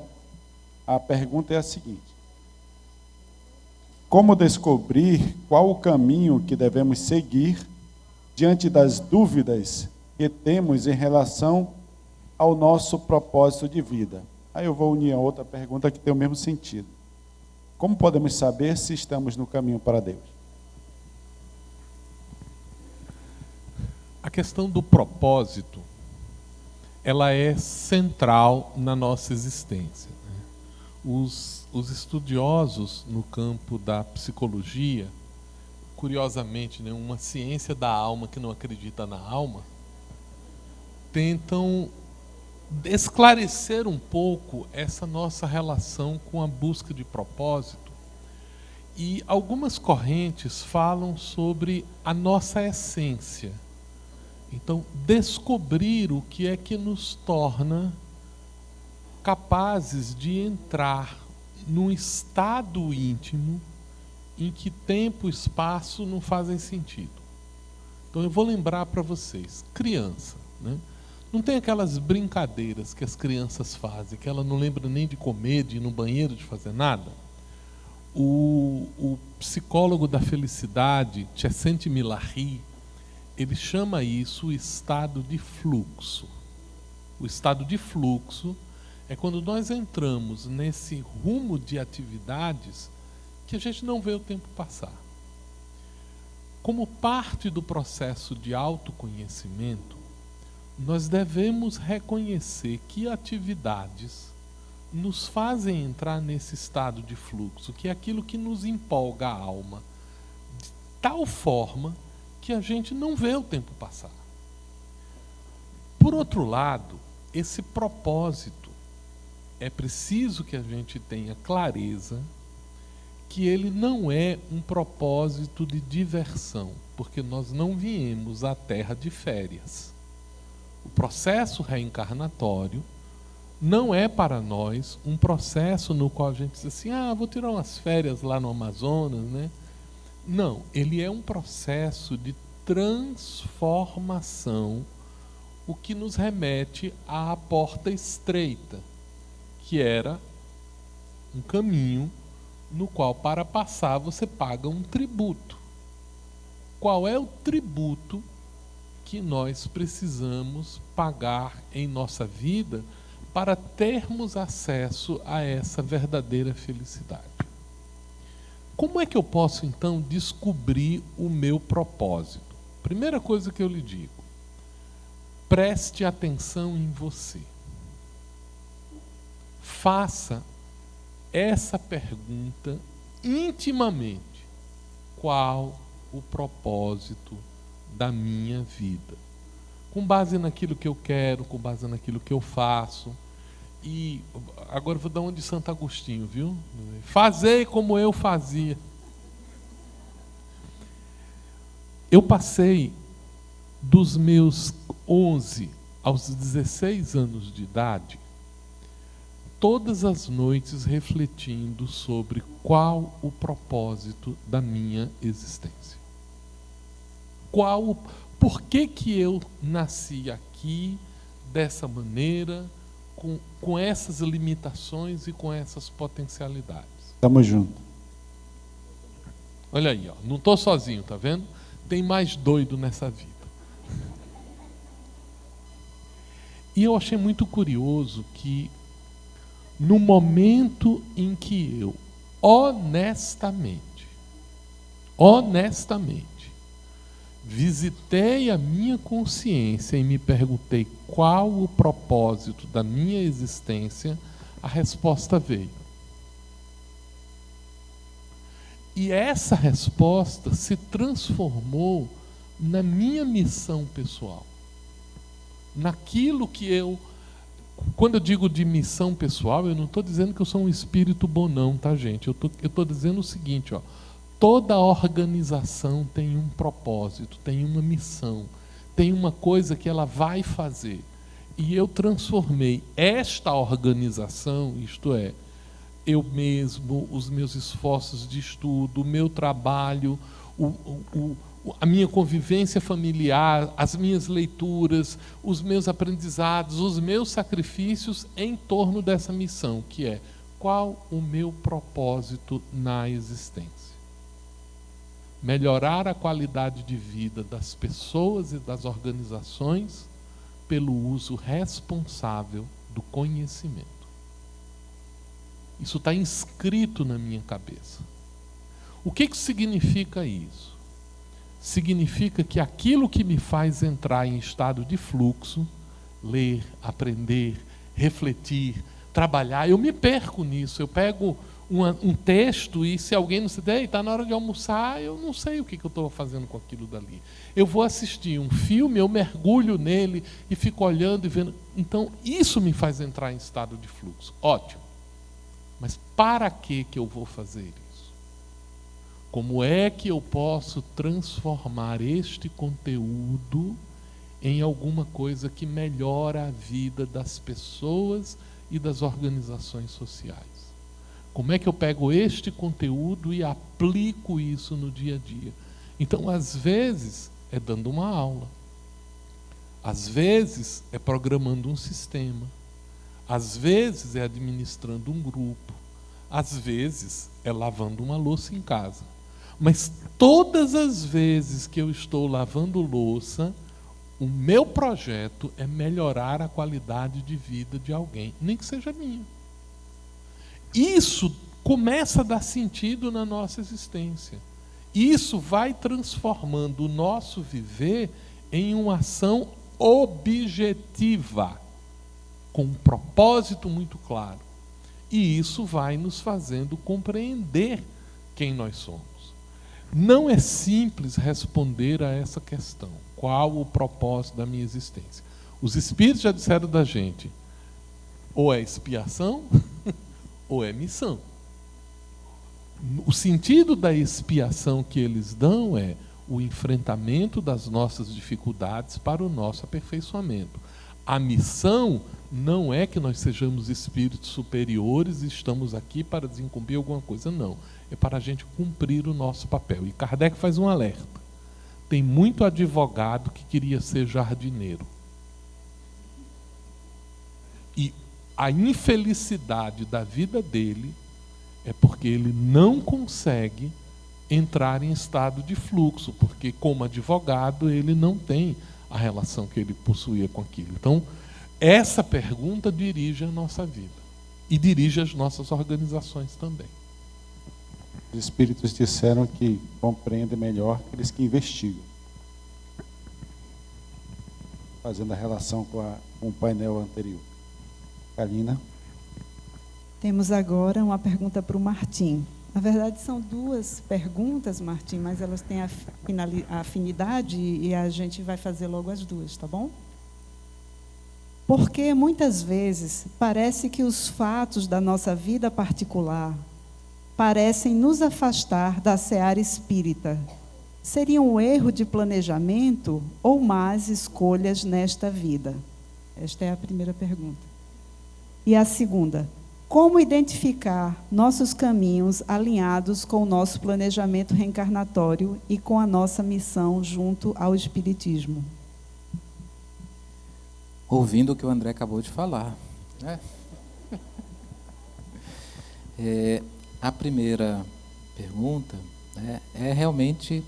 A pergunta é a seguinte: como descobrir qual o caminho que devemos seguir diante das dúvidas que temos em relação ao nosso propósito de vida? Aí eu vou unir a outra pergunta que tem o mesmo sentido. Como podemos saber se estamos no caminho para Deus? A questão do propósito, ela é central na nossa existência. Os estudiosos no campo da psicologia, curiosamente, né, uma ciência da alma que não acredita na alma, tentam esclarecer um pouco essa nossa relação com a busca de propósito. E algumas correntes falam sobre a nossa essência. Então, descobrir o que é que nos torna capazes de entrar num estado íntimo em que tempo e espaço não fazem sentido. Então eu vou lembrar para vocês, criança, né? Não tem aquelas brincadeiras que as crianças fazem, que ela não lembra nem de comer, de ir no banheiro, de fazer nada? O psicólogo da felicidade, Csikszentmihalyi, ele chama isso o estado de fluxo. O estado de fluxo é quando nós entramos nesse rumo de atividades que a gente não vê o tempo passar. Como parte do processo de autoconhecimento, nós devemos reconhecer que atividades nos fazem entrar nesse estado de fluxo, que é aquilo que nos empolga a alma, de tal forma que a gente não vê o tempo passar. Por outro lado, esse propósito, é preciso que a gente tenha clareza que ele não é um propósito de diversão, porque nós não viemos à Terra de férias. O processo reencarnatório não é para nós um processo no qual a gente diz assim, vou tirar umas férias lá no Amazonas, né? Não, ele é um processo de transformação, o que nos remete à porta estreita, que era um caminho no qual, para passar, você paga um tributo. Qual é o tributo que nós precisamos pagar em nossa vida para termos acesso a essa verdadeira felicidade? Como é que eu posso, então, descobrir o meu propósito? Primeira coisa que eu lhe digo, preste atenção em você. Faça essa pergunta intimamente: qual o propósito da minha vida? Com base naquilo que eu quero, com base naquilo que eu faço. E agora eu vou dar uma de Santo Agostinho, viu? Fazei como eu fazia. Eu passei dos meus 11 aos 16 anos de idade, todas as noites refletindo sobre qual o propósito da minha existência. Por que eu nasci aqui dessa maneira, com essas limitações e com essas potencialidades? Tamo junto. Olha aí, ó, não estou sozinho, tá vendo? Tem mais doido nessa vida. E eu achei muito curioso que, no momento em que eu, honestamente, visitei a minha consciência e me perguntei qual o propósito da minha existência, a resposta veio. E essa resposta se transformou na minha missão pessoal. Naquilo que eu... Quando eu digo de missão pessoal, eu não estou dizendo que eu sou um espírito bom não, tá, gente? Eu estou dizendo o seguinte, ó. Toda organização tem um propósito, tem uma missão, tem uma coisa que ela vai fazer. E eu transformei esta organização, isto é, eu mesmo, os meus esforços de estudo, o meu trabalho, a minha convivência familiar, as minhas leituras, os meus aprendizados, os meus sacrifícios em torno dessa missão, que é: qual o meu propósito na existência? Melhorar a qualidade de vida das pessoas e das organizações pelo uso responsável do conhecimento. Isso está inscrito na minha cabeça. O que significa isso? Significa que aquilo que me faz entrar em estado de fluxo, ler, aprender, refletir, trabalhar, eu me perco nisso. Eu pego um texto e se alguém não se der, está na hora de almoçar, eu não sei o que eu estou fazendo com aquilo dali. Eu vou assistir um filme, eu mergulho nele e fico olhando e vendo. Então, isso me faz entrar em estado de fluxo. Ótimo. Mas para que eu vou fazer isso? Como é que eu posso transformar este conteúdo em alguma coisa que melhora a vida das pessoas e das organizações sociais? Como é que eu pego este conteúdo e aplico isso no dia a dia? Então, às vezes, é dando uma aula. Às vezes, é programando um sistema. Às vezes, é administrando um grupo. Às vezes, é lavando uma louça em casa. Mas todas as vezes que eu estou lavando louça, o meu projeto é melhorar a qualidade de vida de alguém, nem que seja minha. Isso começa a dar sentido na nossa existência. Isso vai transformando o nosso viver em uma ação objetiva, com um propósito muito claro. E isso vai nos fazendo compreender quem nós somos. Não é simples responder a essa questão. Qual o propósito da minha existência? Os espíritos já disseram da gente, ou é expiação, ou é missão. O sentido da expiação que eles dão é o enfrentamento das nossas dificuldades para o nosso aperfeiçoamento. A missão não é que nós sejamos espíritos superiores e estamos aqui para desincumbir alguma coisa, não. É para a gente cumprir o nosso papel. E Kardec faz um alerta. Tem muito advogado que queria ser jardineiro. E a infelicidade da vida dele é porque ele não consegue entrar em estado de fluxo, porque como advogado ele não tem a relação que ele possuía com aquilo. Então, essa pergunta dirige a nossa vida e dirige as nossas organizações também. Os espíritos disseram que compreendem melhor aqueles que investigam. Fazendo a relação com o painel anterior. Kalina? Temos agora uma pergunta para o Martim. Na verdade, são duas perguntas, Martim, mas elas têm a afinidade e a gente vai fazer logo as duas, tá bom? Porque muitas vezes parece que os fatos da nossa vida particular parecem nos afastar da seara espírita. Seria um erro de planejamento ou más escolhas nesta vida? Esta é a primeira pergunta. E a segunda: como identificar nossos caminhos alinhados com o nosso planejamento reencarnatório e com a nossa missão junto ao Espiritismo? Ouvindo o que o André acabou de falar, né? A primeira pergunta, né, é realmente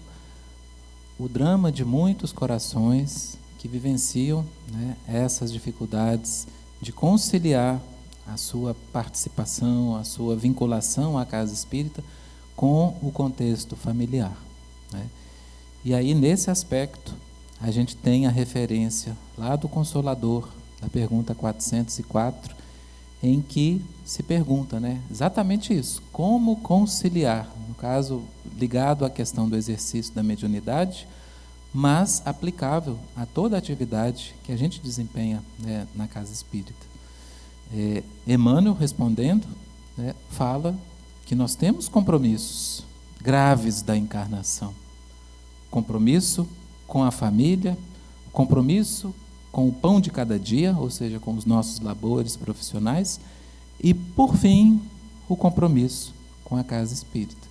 o drama de muitos corações que vivenciam, né, essas dificuldades de conciliar a sua participação, a sua vinculação à casa espírita com o contexto familiar, né? E aí, nesse aspecto, a gente tem a referência lá do Consolador, da pergunta 404, em que se pergunta, né, exatamente isso: como conciliar, no caso, ligado à questão do exercício da mediunidade, mas aplicável a toda a atividade que a gente desempenha, né, na casa espírita. Emmanuel, respondendo, né, fala que nós temos compromissos graves da encarnação. Compromisso com a família, compromisso com o pão de cada dia, ou seja, com os nossos labores profissionais, e, por fim, o compromisso com a casa espírita.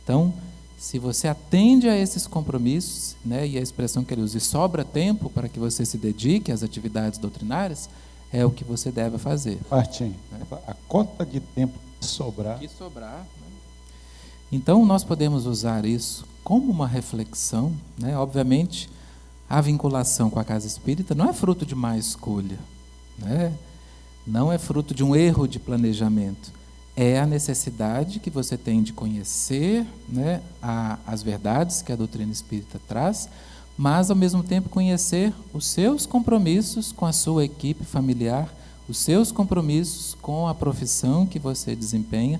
Então, se você atende a esses compromissos, né, e a expressão que ele usa, e sobra tempo para que você se dedique às atividades doutrinárias, é o que você deve fazer. Martim, a cota de tempo que sobrar. Né? Então, nós podemos usar isso como uma reflexão, né? Obviamente, a vinculação com a casa espírita não é fruto de má escolha, né? Não é fruto de um erro de planejamento. É a necessidade que você tem de conhecer, né, as verdades que a doutrina espírita traz, mas, ao mesmo tempo, conhecer os seus compromissos com a sua equipe familiar, os seus compromissos com a profissão que você desempenha,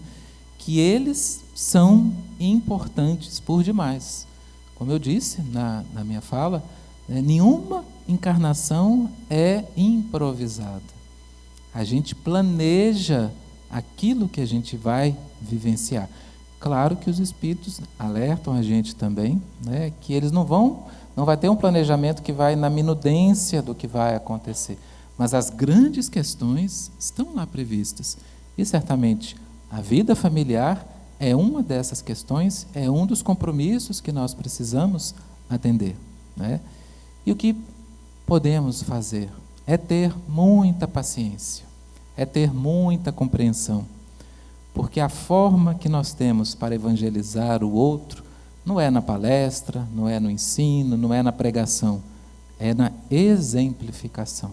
que eles são importantes por demais. Como eu disse na minha fala, né, nenhuma encarnação é improvisada. A gente planeja aquilo que a gente vai vivenciar. Claro que os espíritos alertam a gente também, né, que eles não vai ter um planejamento que vai na minudência do que vai acontecer, mas as grandes questões estão lá previstas. E certamente a vida familiar é uma dessas questões, é um dos compromissos que nós precisamos atender, né? E o que podemos fazer é ter muita paciência, é ter muita compreensão, porque a forma que nós temos para evangelizar o outro não é na palestra, não é no ensino, não é na pregação, é na exemplificação.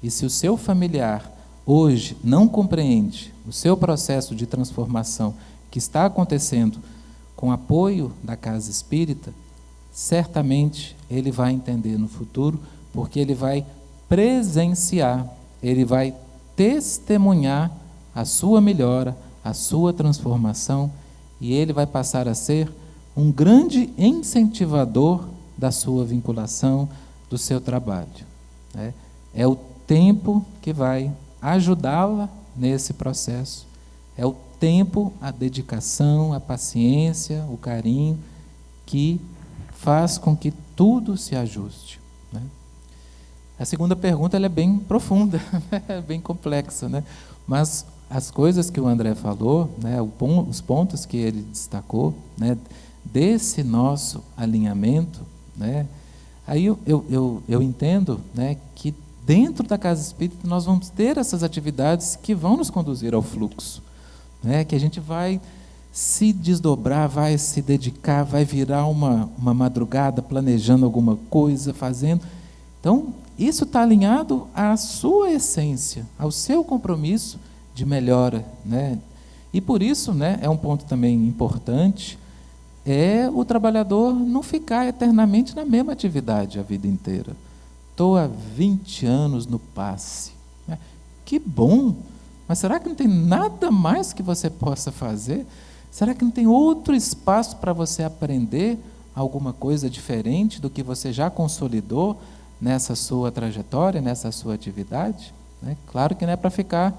E se o seu familiar hoje não compreende o seu processo de transformação que está acontecendo com apoio da casa espírita, certamente ele vai entender no futuro, porque ele vai presenciar, ele vai testemunhar a sua melhora, a sua transformação, e ele vai passar a ser um grande incentivador da sua vinculação, do seu trabalho, né? É o tempo que vai ajudá-la nesse processo, é o tempo, a dedicação, a paciência, o carinho que faz com que tudo se ajuste, né? A segunda pergunta, ela é bem profunda, é bem complexa, né? Mas as coisas que o André falou, né, os pontos que ele destacou, né, desse nosso alinhamento, né, aí eu entendo, né, que dentro da casa espírita nós vamos ter essas atividades que vão nos conduzir ao fluxo, né, que a gente vai se desdobrar, vai se dedicar, vai virar uma madrugada planejando alguma coisa, fazendo. Então, isso está alinhado à sua essência, ao seu compromisso de melhora, né? E por isso, né, é um ponto também importante, é o trabalhador não ficar eternamente na mesma atividade a vida inteira. Estou há 20 anos no passe, né? Que bom, Mas será que não tem nada mais que você possa fazer? Será que não tem outro espaço para você aprender alguma coisa diferente do que você já consolidou nessa sua trajetória, nessa sua atividade? Claro que não é para ficar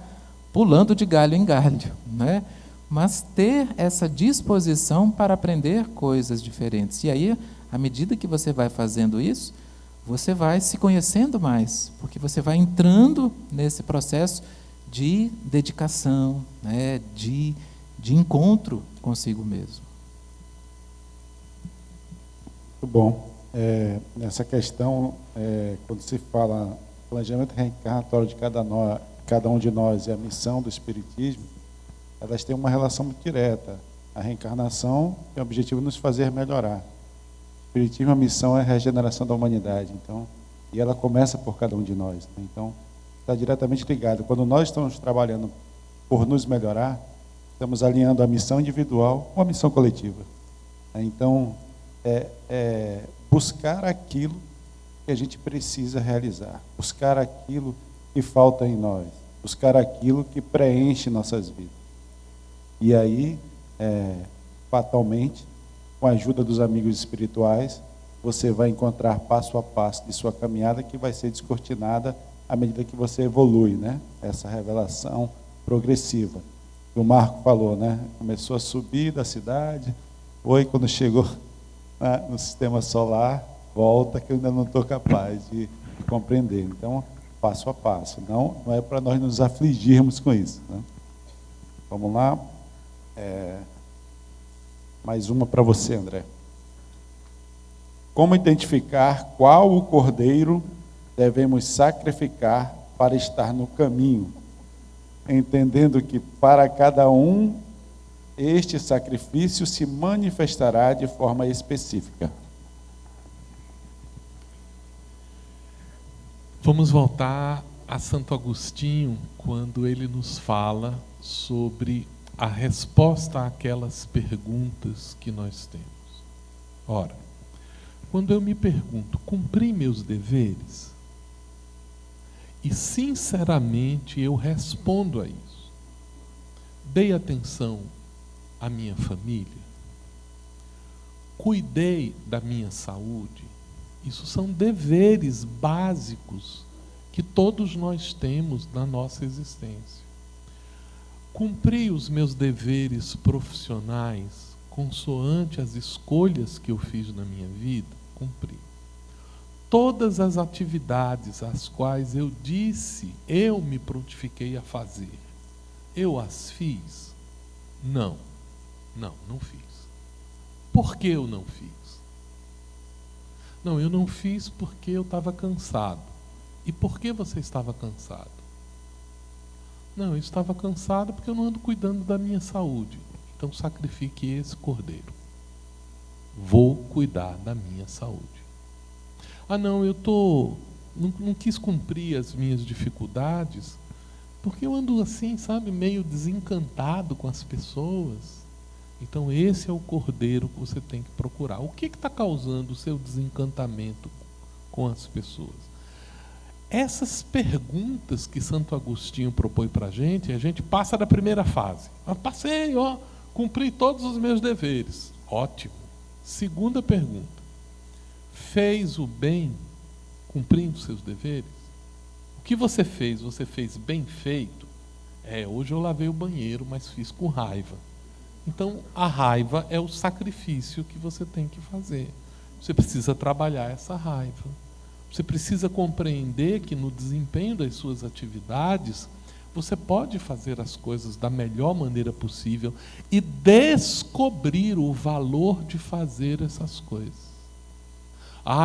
pulando de galho em galho, né? Mas ter essa disposição para aprender coisas diferentes. E aí, à medida que você vai fazendo isso, você vai se conhecendo mais, porque você vai entrando nesse processo de dedicação, né? de encontro consigo mesmo. Muito bom. Nessa questão, quando se fala planejamento reencarnatório de cada um de nós e a missão do Espiritismo, elas têm uma relação muito direta. A reencarnação tem o objetivo de nos fazer melhorar. O Espiritismo, a missão é a regeneração da humanidade. Então, e ela começa por cada um de nós. Né? Então, está diretamente ligado. Quando nós estamos trabalhando por nos melhorar, estamos alinhando a missão individual com a missão coletiva. Então, buscar aquilo que a gente precisa realizar, buscar aquilo que falta em nós, buscar aquilo que preenche nossas vidas. E aí, fatalmente, com a ajuda dos amigos espirituais, você vai encontrar passo a passo de sua caminhada que vai ser descortinada à medida que você evolui, né? Essa revelação progressiva. O Marco falou, né? Começou a subir da cidade, quando chegou no sistema solar, volta que eu ainda não estou capaz de compreender. Então, passo a passo. Não é para nós nos afligirmos com isso. Né? Vamos lá. Mais uma para você, André. Como identificar qual o cordeiro devemos sacrificar para estar no caminho, entendendo que para cada um este sacrifício se manifestará de forma específica? Vamos voltar a Santo Agostinho, quando ele nos fala sobre a resposta àquelas perguntas que nós temos. Ora, quando eu me pergunto, cumpri meus deveres? E sinceramente eu respondo a isso. Dei atenção à minha família? Cuidei da minha saúde? Isso são deveres básicos que todos nós temos na nossa existência. Cumpri os meus deveres profissionais consoante as escolhas que eu fiz na minha vida? Cumpri. Todas as atividades às quais eu disse, eu me prontifiquei a fazer, eu as fiz? Não fiz. Por que eu não fiz? Não, eu não fiz porque eu estava cansado. E por que você estava cansado? Não, eu estava cansado porque eu não ando cuidando da minha saúde. Então sacrifique esse cordeiro. Vou cuidar da minha saúde. Ah, não, não quis cumprir as minhas dificuldades porque eu ando assim, sabe, meio desencantado com as pessoas. Então esse é o cordeiro que você tem que procurar. O que está causando o seu desencantamento com as pessoas? Essas perguntas que Santo Agostinho propõe para a gente passa da primeira fase. Passei, cumpri todos os meus deveres. Ótimo. Segunda pergunta. Fez o bem cumprindo seus deveres? O que você fez bem feito? Hoje eu lavei o banheiro, mas fiz com raiva. Então, a raiva é o sacrifício que você tem que fazer. Você precisa trabalhar essa raiva. Você precisa compreender que no desempenho das suas atividades, você pode fazer as coisas da melhor maneira possível e descobrir o valor de fazer essas coisas.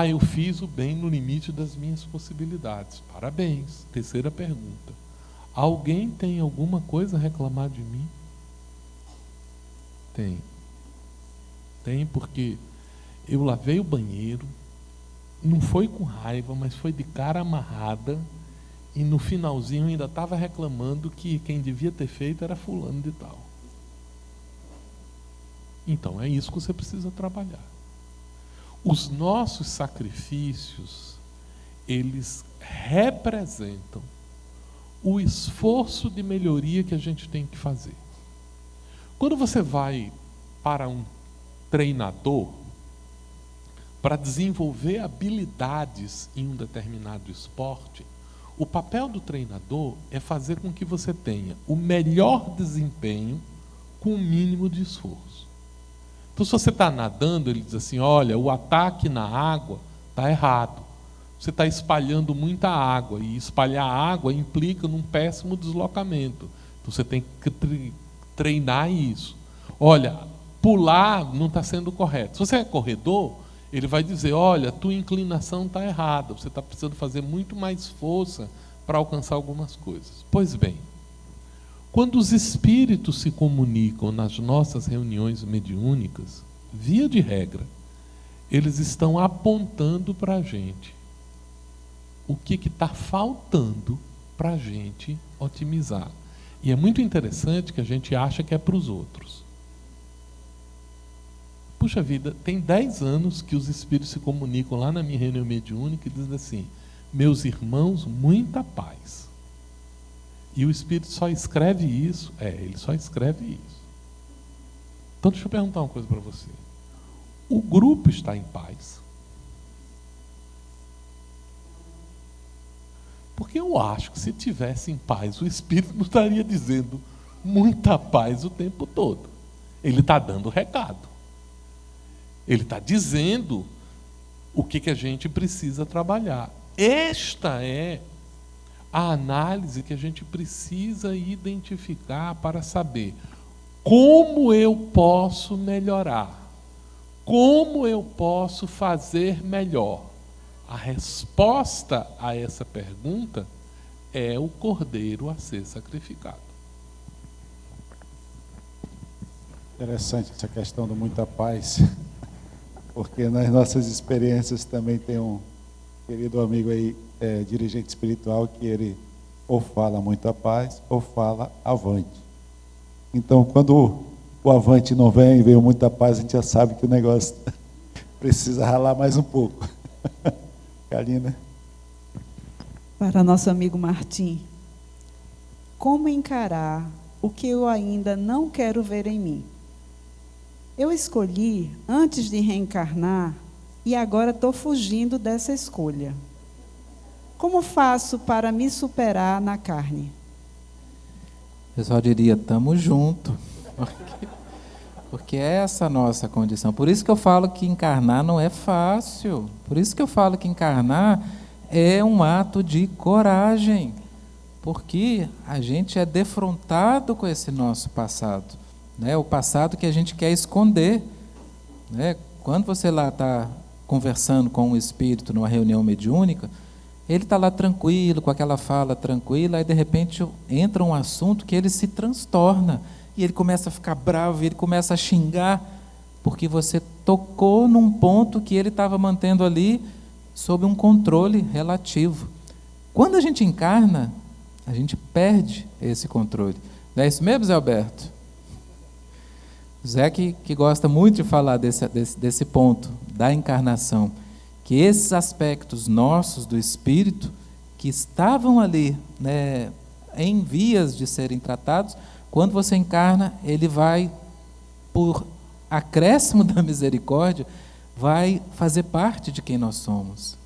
Eu fiz o bem no limite das minhas possibilidades. Parabéns. Terceira pergunta. Alguém tem alguma coisa a reclamar de mim? Tem porque eu lavei o banheiro, não foi com raiva, mas foi de cara amarrada, e no finalzinho ainda estava reclamando que quem devia ter feito era fulano de tal. Então é isso que você precisa trabalhar. Os nossos sacrifícios, eles representam o esforço de melhoria que a gente tem que fazer. Quando você vai para um treinador para desenvolver habilidades em um determinado esporte, o papel do treinador é fazer com que você tenha o melhor desempenho com o mínimo de esforço. Então, se você está nadando, ele diz assim, olha, o ataque na água está errado. Você está espalhando muita água, e espalhar água implica num péssimo deslocamento. Então, você tem que treinar isso. Olha, pular não está sendo correto. Se você é corredor, ele vai dizer, olha, tua inclinação está errada, você está precisando fazer muito mais força para alcançar algumas coisas. Pois bem, quando os espíritos se comunicam nas nossas reuniões mediúnicas, via de regra, eles estão apontando para a gente o que está faltando para a gente otimizar. E é muito interessante que a gente acha que é para os outros. Puxa vida, tem 10 anos que os espíritos se comunicam lá na minha reunião mediúnica e dizem assim, meus irmãos, muita paz. E o espírito só escreve isso, ele só escreve isso. Então deixa eu perguntar uma coisa para você. O grupo está em paz? Porque eu acho que se tivesse em paz, o espírito não estaria dizendo muita paz o tempo todo. Ele está dando recado. Ele está dizendo o que a gente precisa trabalhar. Esta é a análise que a gente precisa identificar para saber como eu posso melhorar, como eu posso fazer melhor. A resposta a essa pergunta é o cordeiro a ser sacrificado. Interessante essa questão do muita paz. Porque nas nossas experiências também tem um querido amigo aí, dirigente espiritual, que ele ou fala muita paz ou fala avante. Então, quando o avante não vem e veio muita paz, a gente já sabe que o negócio precisa ralar mais um pouco. Kalina. Para nosso amigo Martim, como encarar o que eu ainda não quero ver em mim? Eu escolhi antes de reencarnar e agora estou fugindo dessa escolha. Como faço para me superar na carne? Eu só diria, estamos juntos. Porque é essa a nossa condição. Por isso que eu falo que encarnar não é fácil. Por isso que eu falo que encarnar é um ato de coragem. Porque a gente é defrontado com esse nosso passado. O passado que a gente quer esconder. Quando você lá está conversando com um espírito numa reunião mediúnica, ele está lá tranquilo, com aquela fala tranquila, aí de repente entra um assunto que ele se transtorna, e ele começa a ficar bravo, e ele começa a xingar, porque você tocou num ponto que ele estava mantendo ali sob um controle relativo. Quando a gente encarna, a gente perde esse controle. Não é isso mesmo, Zé Alberto? Zé que gosta muito de falar desse ponto da encarnação, que esses aspectos nossos do espírito, que estavam ali, em vias de serem tratados, quando você encarna, ele vai, por acréscimo da misericórdia, vai fazer parte de quem nós somos.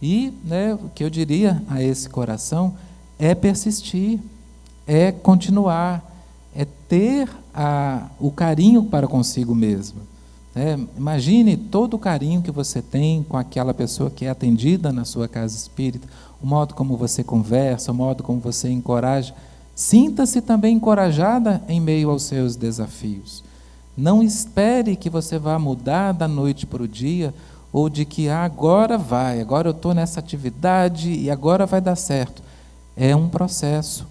E o que eu diria a esse coração é persistir, é continuar, é ter o carinho para consigo mesmo. Imagine todo o carinho que você tem com aquela pessoa que é atendida na sua casa espírita, o modo como você conversa, o modo como você encoraja. Sinta-se também encorajada em meio aos seus desafios. Não espere que você vá mudar da noite para o dia, ou de que agora eu estou nessa atividade e agora vai dar certo. É um processo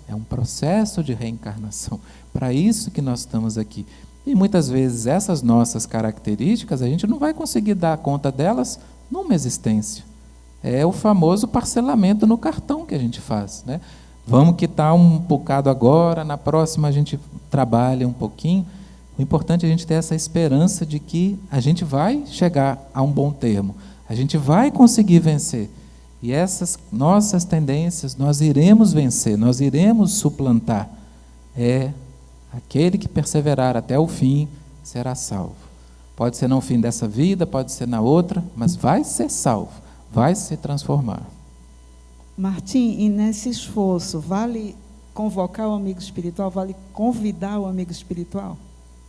de reencarnação. Para isso que nós estamos aqui. E muitas vezes essas nossas características, a gente não vai conseguir dar conta delas numa existência. É o famoso parcelamento no cartão que a gente faz. Vamos quitar um bocado agora, na próxima a gente trabalha um pouquinho. O importante é a gente ter essa esperança de que a gente vai chegar a um bom termo. A gente vai conseguir vencer. E essas nossas tendências nós iremos vencer, nós iremos suplantar. Aquele que perseverar até o fim será salvo. Pode ser no fim dessa vida, pode ser na outra, mas vai ser salvo, vai se transformar. Martim, e nesse esforço, vale convocar o amigo espiritual, vale convidar o amigo espiritual?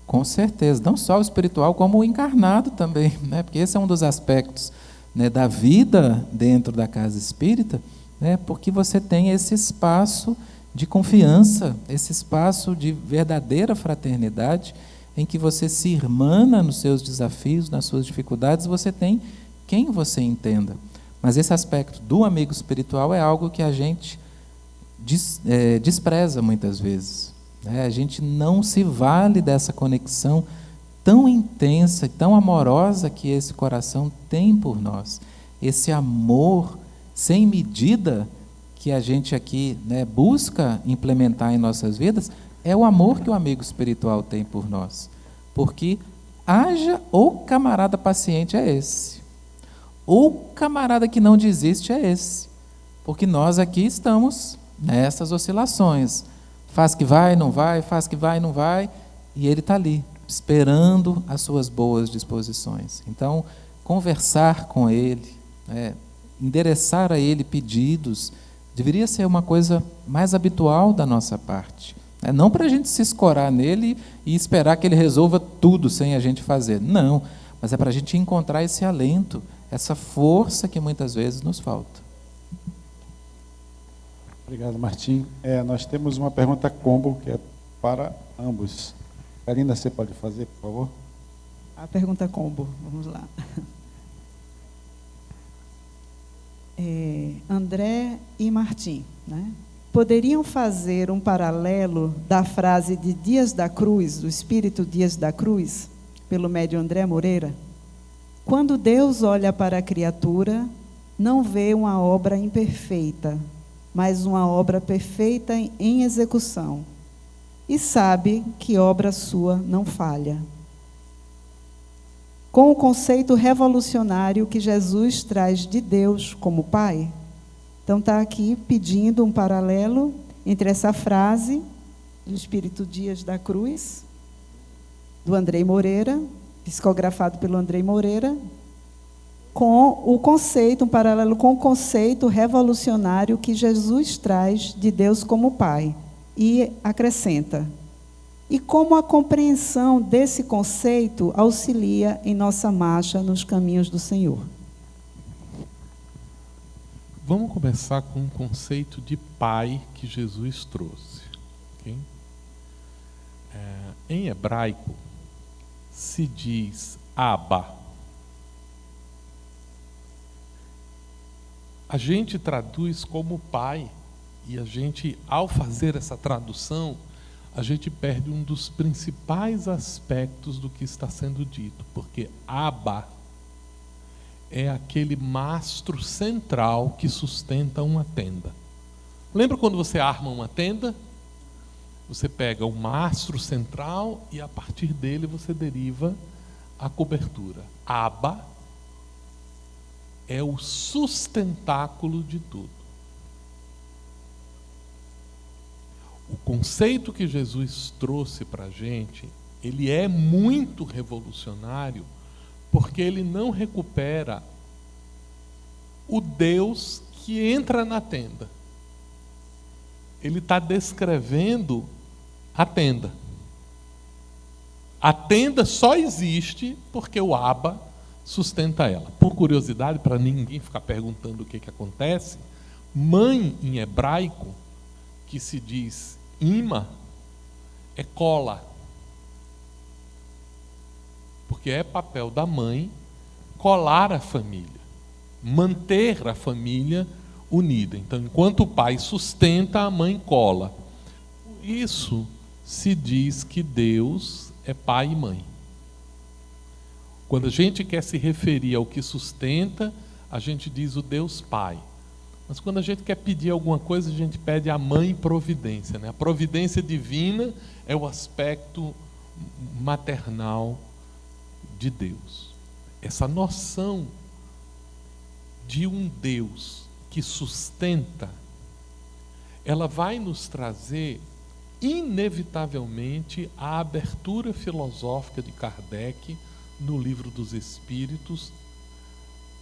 Com certeza, não só o espiritual, como o encarnado também, né? Porque esse é um dos aspectos, né, da vida dentro da casa espírita, né? Porque você tem esse espaço de confiança, esse espaço de verdadeira fraternidade, em que você se irmana nos seus desafios, nas suas dificuldades, você tem quem você entenda. Mas esse aspecto do amigo espiritual é algo que a gente despreza muitas vezes, né? A gente não se vale dessa conexão tão intensa e tão amorosa que esse coração tem por nós. Esse amor sem medida que a gente aqui, né, busca implementar em nossas vidas, é o amor que o amigo espiritual tem por nós. Porque haja o camarada paciente é esse. O camarada que não desiste é esse. Porque nós aqui estamos nessas oscilações. Faz que vai, não vai, faz que vai, não vai. E ele está ali, esperando as suas boas disposições. Então, conversar com ele, endereçar a ele pedidos, deveria ser uma coisa mais habitual da nossa parte. Não para a gente se escorar nele e esperar que ele resolva tudo sem a gente fazer. Não, mas é para a gente encontrar esse alento, essa força que muitas vezes nos falta. Obrigado, Martim. Nós temos uma pergunta combo que é para ambos. Karina, você pode fazer, por favor? A pergunta combo, vamos lá. André e Martim, né? Poderiam fazer um paralelo da frase de Dias da Cruz, do Espírito Dias da Cruz, pelo médium André Moreira? Quando Deus olha para a criatura, não vê uma obra imperfeita, mas uma obra perfeita em execução, e sabe que obra sua não falha. Com o conceito revolucionário que Jesus traz de Deus como Pai. Então está aqui pedindo um paralelo entre essa frase do Espírito Dias da Cruz, do Andrei Moreira, psicografado pelo Andrei Moreira, com o conceito, um paralelo com o conceito revolucionário que Jesus traz de Deus como Pai. E acrescenta: e como a compreensão desse conceito auxilia em nossa marcha nos caminhos do Senhor? Vamos começar com um conceito de pai que Jesus trouxe. Okay? Em hebraico, se diz Abba. A gente traduz como pai, e a gente, ao fazer essa tradução, a gente perde um dos principais aspectos do que está sendo dito, porque Abba é aquele mastro central que sustenta uma tenda. Lembra quando você arma uma tenda? Você pega o mastro central e a partir dele você deriva a cobertura. Abba é o sustentáculo de tudo. O conceito que Jesus trouxe para a gente, ele é muito revolucionário, porque ele não recupera o Deus que entra na tenda. Ele está descrevendo a tenda. A tenda só existe porque o Abba sustenta ela. Por curiosidade, para ninguém ficar perguntando o que acontece, mãe em hebraico, que se diz ima, é cola. Porque é papel da mãe colar a família, manter a família unida. Então, enquanto o pai sustenta, a mãe cola. Por isso se diz que Deus é pai e mãe. Quando a gente quer se referir ao que sustenta, a gente diz o Deus Pai. Mas quando a gente quer pedir alguma coisa, a gente pede a mãe providência, né? A providência divina é o aspecto maternal de Deus. Essa noção de um Deus que sustenta, ela vai nos trazer, inevitavelmente, a abertura filosófica de Kardec no Livro dos Espíritos,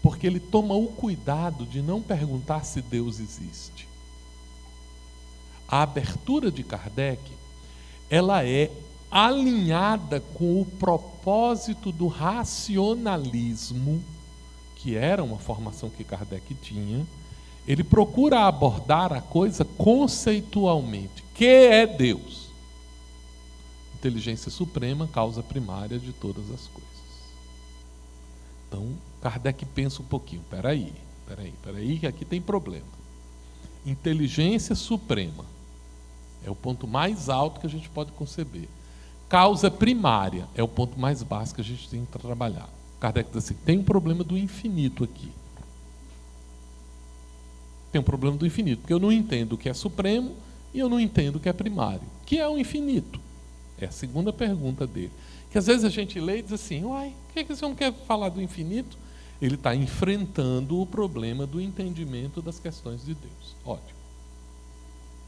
porque ele toma o cuidado de não perguntar se Deus existe. A abertura de Kardec, ela é alinhada com o propósito do racionalismo, que era uma formação que Kardec tinha. Ele procura abordar a coisa conceitualmente. Que é Deus? Inteligência suprema, causa primária de todas as coisas. Então, Kardec pensa um pouquinho. Peraí, que aqui tem problema. Inteligência suprema é o ponto mais alto que a gente pode conceber. Causa primária é o ponto mais baixo que a gente tem que trabalhar. Kardec diz assim, tem um problema do infinito aqui. Tem um problema do infinito, porque eu não entendo o que é supremo e eu não entendo o que é primário. O que é o infinito? É a segunda pergunta dele. Que às vezes a gente lê e diz assim, uai, por que esse homem quer falar do infinito? Ele está enfrentando o problema do entendimento das questões de Deus. Ótimo.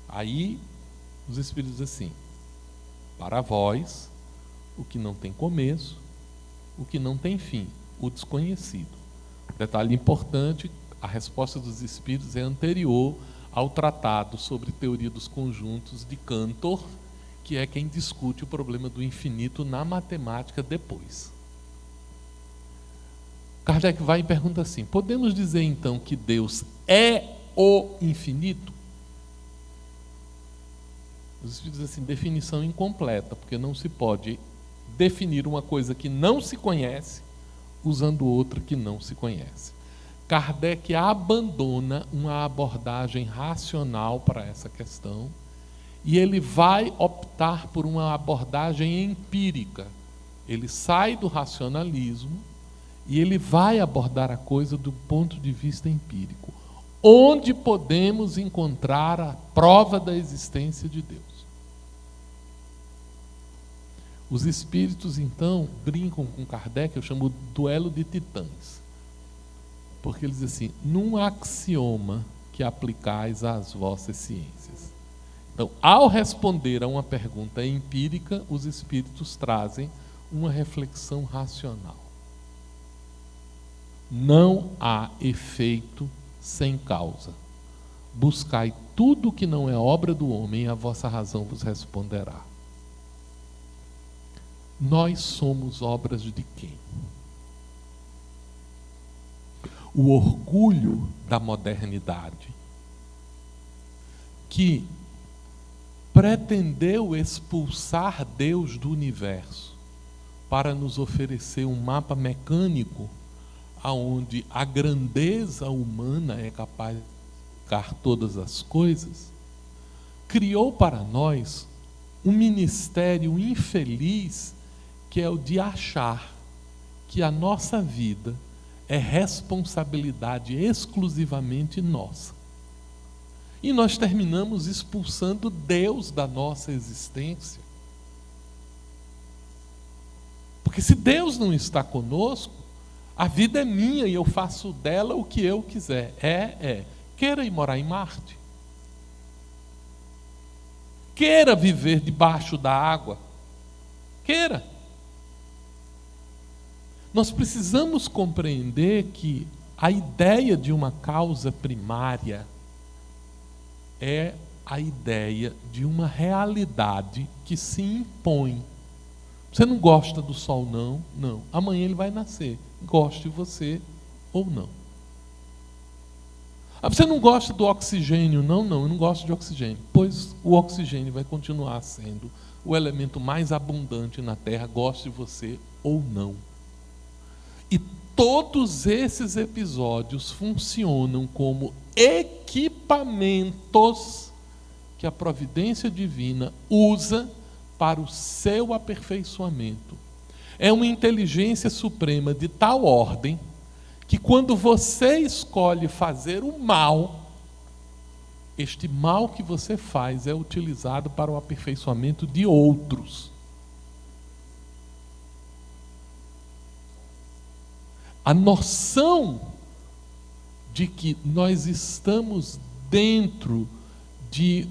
Aí, os Espíritos dizem assim, para vós, o que não tem começo, o que não tem fim, o desconhecido. Detalhe importante, a resposta dos Espíritos é anterior ao tratado sobre teoria dos conjuntos de Cantor, que é quem discute o problema do infinito na matemática depois. Kardec vai e pergunta assim, podemos dizer então que Deus é o infinito? Os Espíritos dizem assim, definição incompleta, porque não se pode definir uma coisa que não se conhece usando outra que não se conhece. Kardec abandona uma abordagem racional para essa questão e ele vai optar por uma abordagem empírica. Ele sai do racionalismo e ele vai abordar a coisa do ponto de vista empírico. Onde podemos encontrar a prova da existência de Deus? Os espíritos, então, brincam com Kardec, eu chamo de duelo de titãs. Porque eles dizem assim, num axioma que aplicais às vossas ciências. Então, ao responder a uma pergunta empírica, os espíritos trazem uma reflexão racional. Não há efeito sem causa. Buscai tudo que não é obra do homem, e a vossa razão vos responderá. Nós somos obras de quem? O orgulho da modernidade, que pretendeu expulsar Deus do universo para nos oferecer um mapa mecânico aonde a grandeza humana é capaz de explicar todas as coisas, criou para nós um ministério infeliz que é o de achar que a nossa vida é responsabilidade exclusivamente nossa. E nós terminamos expulsando Deus da nossa existência. Porque se Deus não está conosco, a vida é minha e eu faço dela o que eu quiser. Queira ir morar em Marte. Queira viver debaixo da água. Queira. Nós precisamos compreender que a ideia de uma causa primária é a ideia de uma realidade que se impõe. Você não gosta do sol, não? Não. Amanhã ele vai nascer. Goste você ou não. Você não gosta do oxigênio? Não, eu não gosto de oxigênio. Pois o oxigênio vai continuar sendo o elemento mais abundante na Terra, goste você ou não. E todos esses episódios funcionam como equipamentos que a providência divina usa para o seu aperfeiçoamento. É uma inteligência suprema de tal ordem que quando você escolhe fazer o mal, este mal que você faz é utilizado para o aperfeiçoamento de outros. A noção de que nós estamos dentro de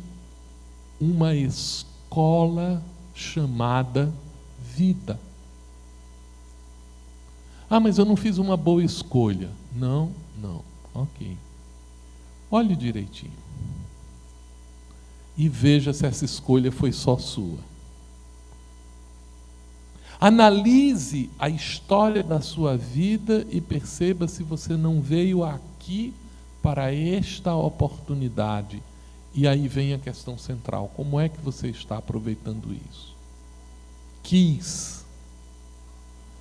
uma escola chamada vida. Ah, mas eu não fiz uma boa escolha. Não, ok. Olhe direitinho. E veja se essa escolha foi só sua. Analise a história da sua vida e perceba se você não veio aqui para esta oportunidade. E aí vem a questão central: como é que você está aproveitando isso? Quis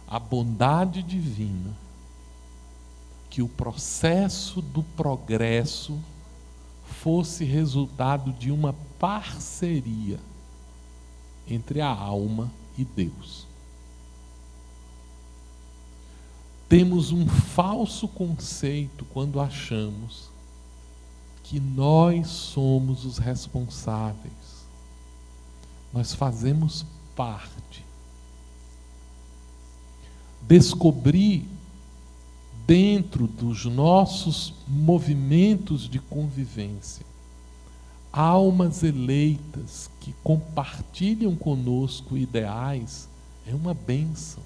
a bondade divina que o processo do progresso fosse resultado de uma parceria entre a alma e Deus. Temos um falso conceito quando achamos que nós somos os responsáveis. Nós fazemos parte. Descobrir dentro dos nossos movimentos de convivência almas eleitas que compartilham conosco ideais é uma bênção.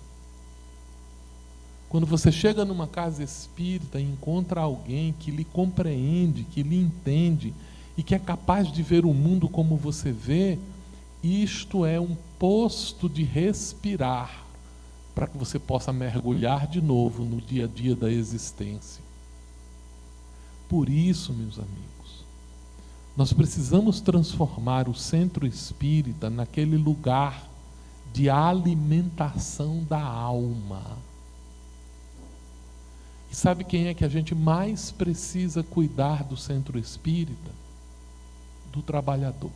Quando você chega numa casa espírita e encontra alguém que lhe compreende, que lhe entende e que é capaz de ver o mundo como você vê, isto é um posto de respirar para que você possa mergulhar de novo no dia a dia da existência. Por isso, meus amigos, nós precisamos transformar o centro espírita naquele lugar de alimentação da alma. E sabe quem é que a gente mais precisa cuidar do centro espírita? Do trabalhador.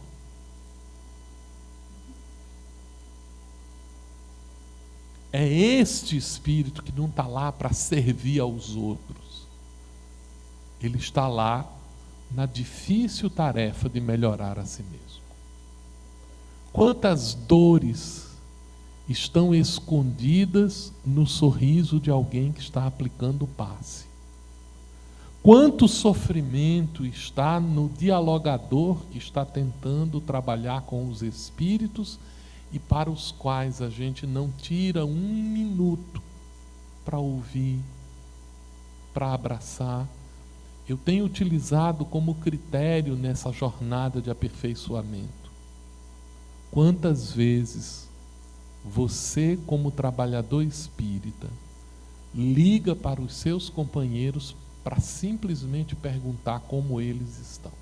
É este espírito que não está lá para servir aos outros. Ele está lá na difícil tarefa de melhorar a si mesmo. Quantas dores estão escondidas no sorriso de alguém que está aplicando o passe? Quanto sofrimento está no dialogador que está tentando trabalhar com os espíritos e para os quais a gente não tira um minuto para ouvir, para abraçar. Eu tenho utilizado como critério nessa jornada de aperfeiçoamento: quantas vezes você, como trabalhador espírita, liga para os seus companheiros para simplesmente perguntar como eles estão?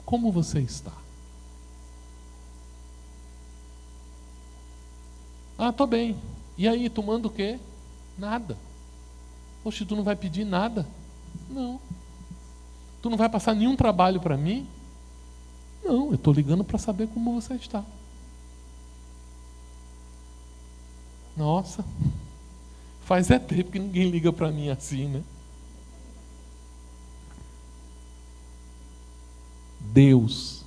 Como você está? Ah, estou bem. E aí, tomando o quê? Nada. Poxa, tu não vai pedir nada? Não. Tu não vai passar nenhum trabalho para mim? Não, eu estou ligando para saber como você está. Nossa, faz tempo que ninguém liga para mim assim, né? Deus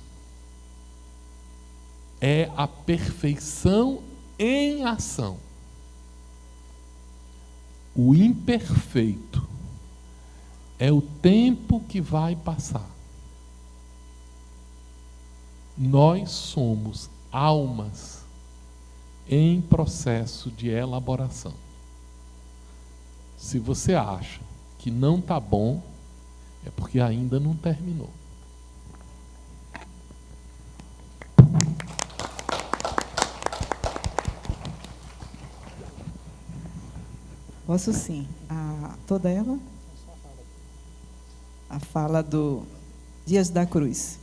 é a perfeição em ação. O imperfeito é o tempo que vai passar. Nós somos almas em processo de elaboração. Se você acha que não está bom, é porque ainda não terminou. Posso sim. Toda ela? A fala do Dias da Cruz.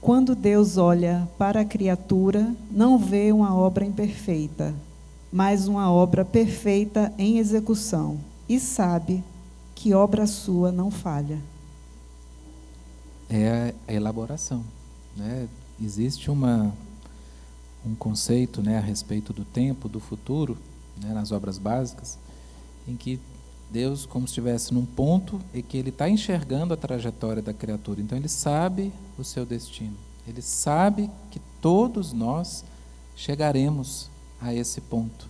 Quando Deus olha para a criatura, não vê uma obra imperfeita, mas uma obra perfeita em execução, e sabe que obra sua não falha. É a elaboração, né? Existe um conceito, né, a respeito do tempo, do futuro, né, nas obras básicas, em que Deus, como se estivesse num ponto e que Ele está enxergando a trajetória da criatura. Então Ele sabe o seu destino. Ele sabe que todos nós chegaremos a esse ponto.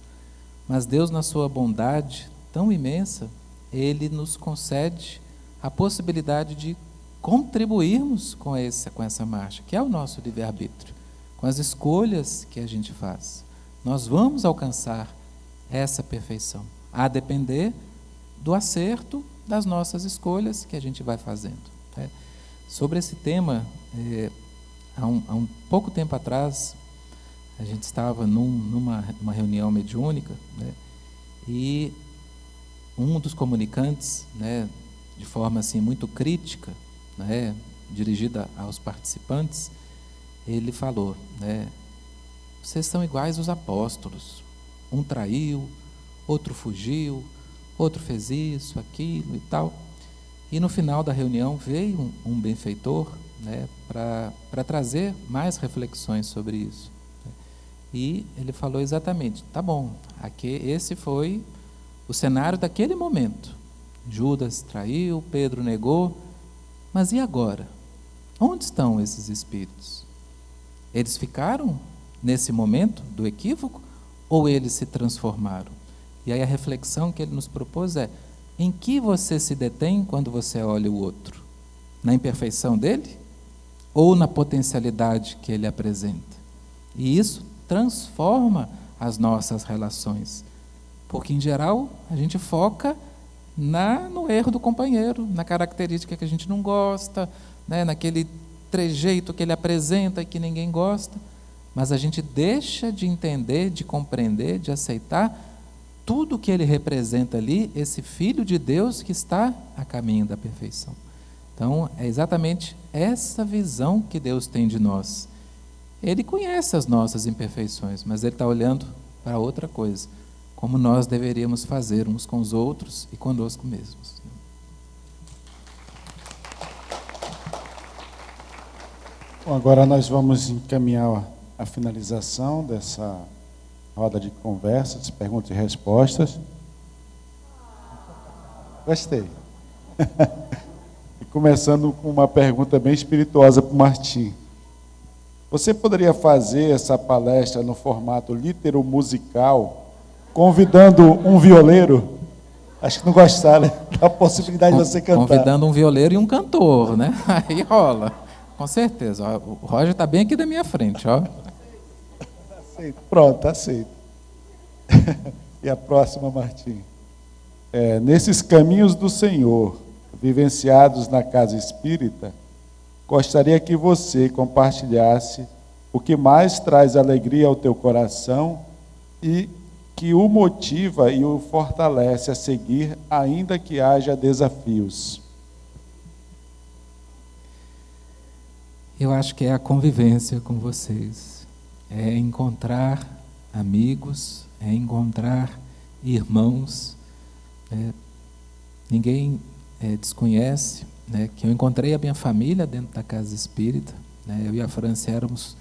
Mas Deus, na sua bondade tão imensa, Ele nos concede a possibilidade de contribuirmos com essa marcha, que é o nosso livre-arbítrio, com as escolhas que a gente faz. Nós vamos alcançar essa perfeição, a depender do acerto das nossas escolhas que a gente vai fazendo. Sobre esse tema, há um pouco tempo atrás, a gente estava numa reunião mediúnica, né, e um dos comunicantes, né, de forma assim muito crítica, né, dirigida aos participantes, ele falou, né, vocês são iguais aos apóstolos, um traiu, outro fugiu, outro fez isso, aquilo e tal. E no final da reunião veio um benfeitor, né, para trazer mais reflexões sobre isso. E ele falou exatamente, tá bom, esse foi o cenário daquele momento. Judas traiu, Pedro negou, mas e agora? Onde estão esses espíritos? Eles ficaram nesse momento do equívoco ou eles se transformaram? E aí a reflexão que ele nos propôs é, em que você se detém quando você olha o outro? Na imperfeição dele? Ou na potencialidade que ele apresenta? E isso transforma as nossas relações. Porque, em geral, a gente foca no erro do companheiro, na característica que a gente não gosta, né, naquele trejeito que ele apresenta e que ninguém gosta. Mas a gente deixa de entender, de compreender, de aceitar tudo que ele representa ali, esse Filho de Deus que está a caminho da perfeição. Então, é exatamente essa visão que Deus tem de nós. Ele conhece as nossas imperfeições, mas Ele está olhando para outra coisa, como nós deveríamos fazer uns com os outros e conosco mesmos. Bom, agora nós vamos encaminhar a finalização dessa roda de conversas, perguntas e respostas. Gostei. E começando com uma pergunta bem espirituosa para o Martim. Você poderia fazer essa palestra no formato litero-musical, convidando um violeiro? Acho que não gostaram da possibilidade de você cantar. Convidando um violeiro e um cantor, né? Aí rola, com certeza. Ó, o Roger está bem aqui da minha frente, ó. Aceito. Pronto, aceito. E a próxima, Martim. Nesses caminhos do Senhor, vivenciados na casa espírita, gostaria que você compartilhasse o que mais traz alegria ao teu coração e que o motiva e o fortalece a seguir, ainda que haja desafios. Eu acho que é a convivência com vocês. É encontrar amigos, é encontrar irmãos. Ninguém desconhece, né, que eu encontrei a minha família dentro da casa espírita, né, eu e a França éramos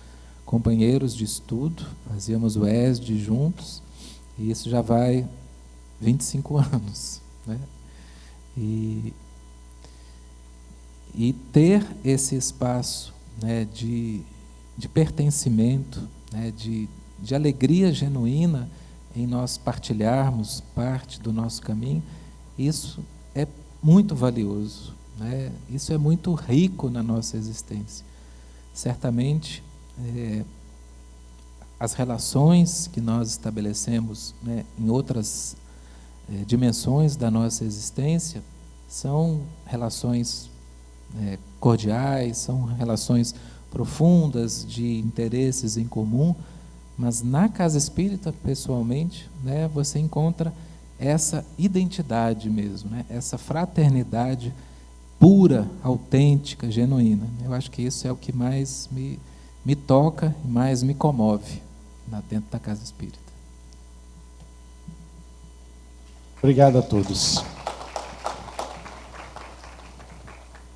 companheiros de estudo, fazíamos o ESD juntos, e isso já vai 25 anos. Né, e ter esse espaço, né, de pertencimento, né, de alegria genuína em nós partilharmos parte do nosso caminho, isso é muito valioso, né? Isso é muito rico na nossa existência. Certamente, as relações que nós estabelecemos, né, em outras dimensões da nossa existência são relações cordiais, são relações profundas de interesses em comum, mas na casa espírita, pessoalmente, né, você encontra essa identidade mesmo, né, essa fraternidade pura, autêntica, genuína. Eu acho que isso é o que mais me toca e mais me comove dentro da casa espírita. Obrigado a todos.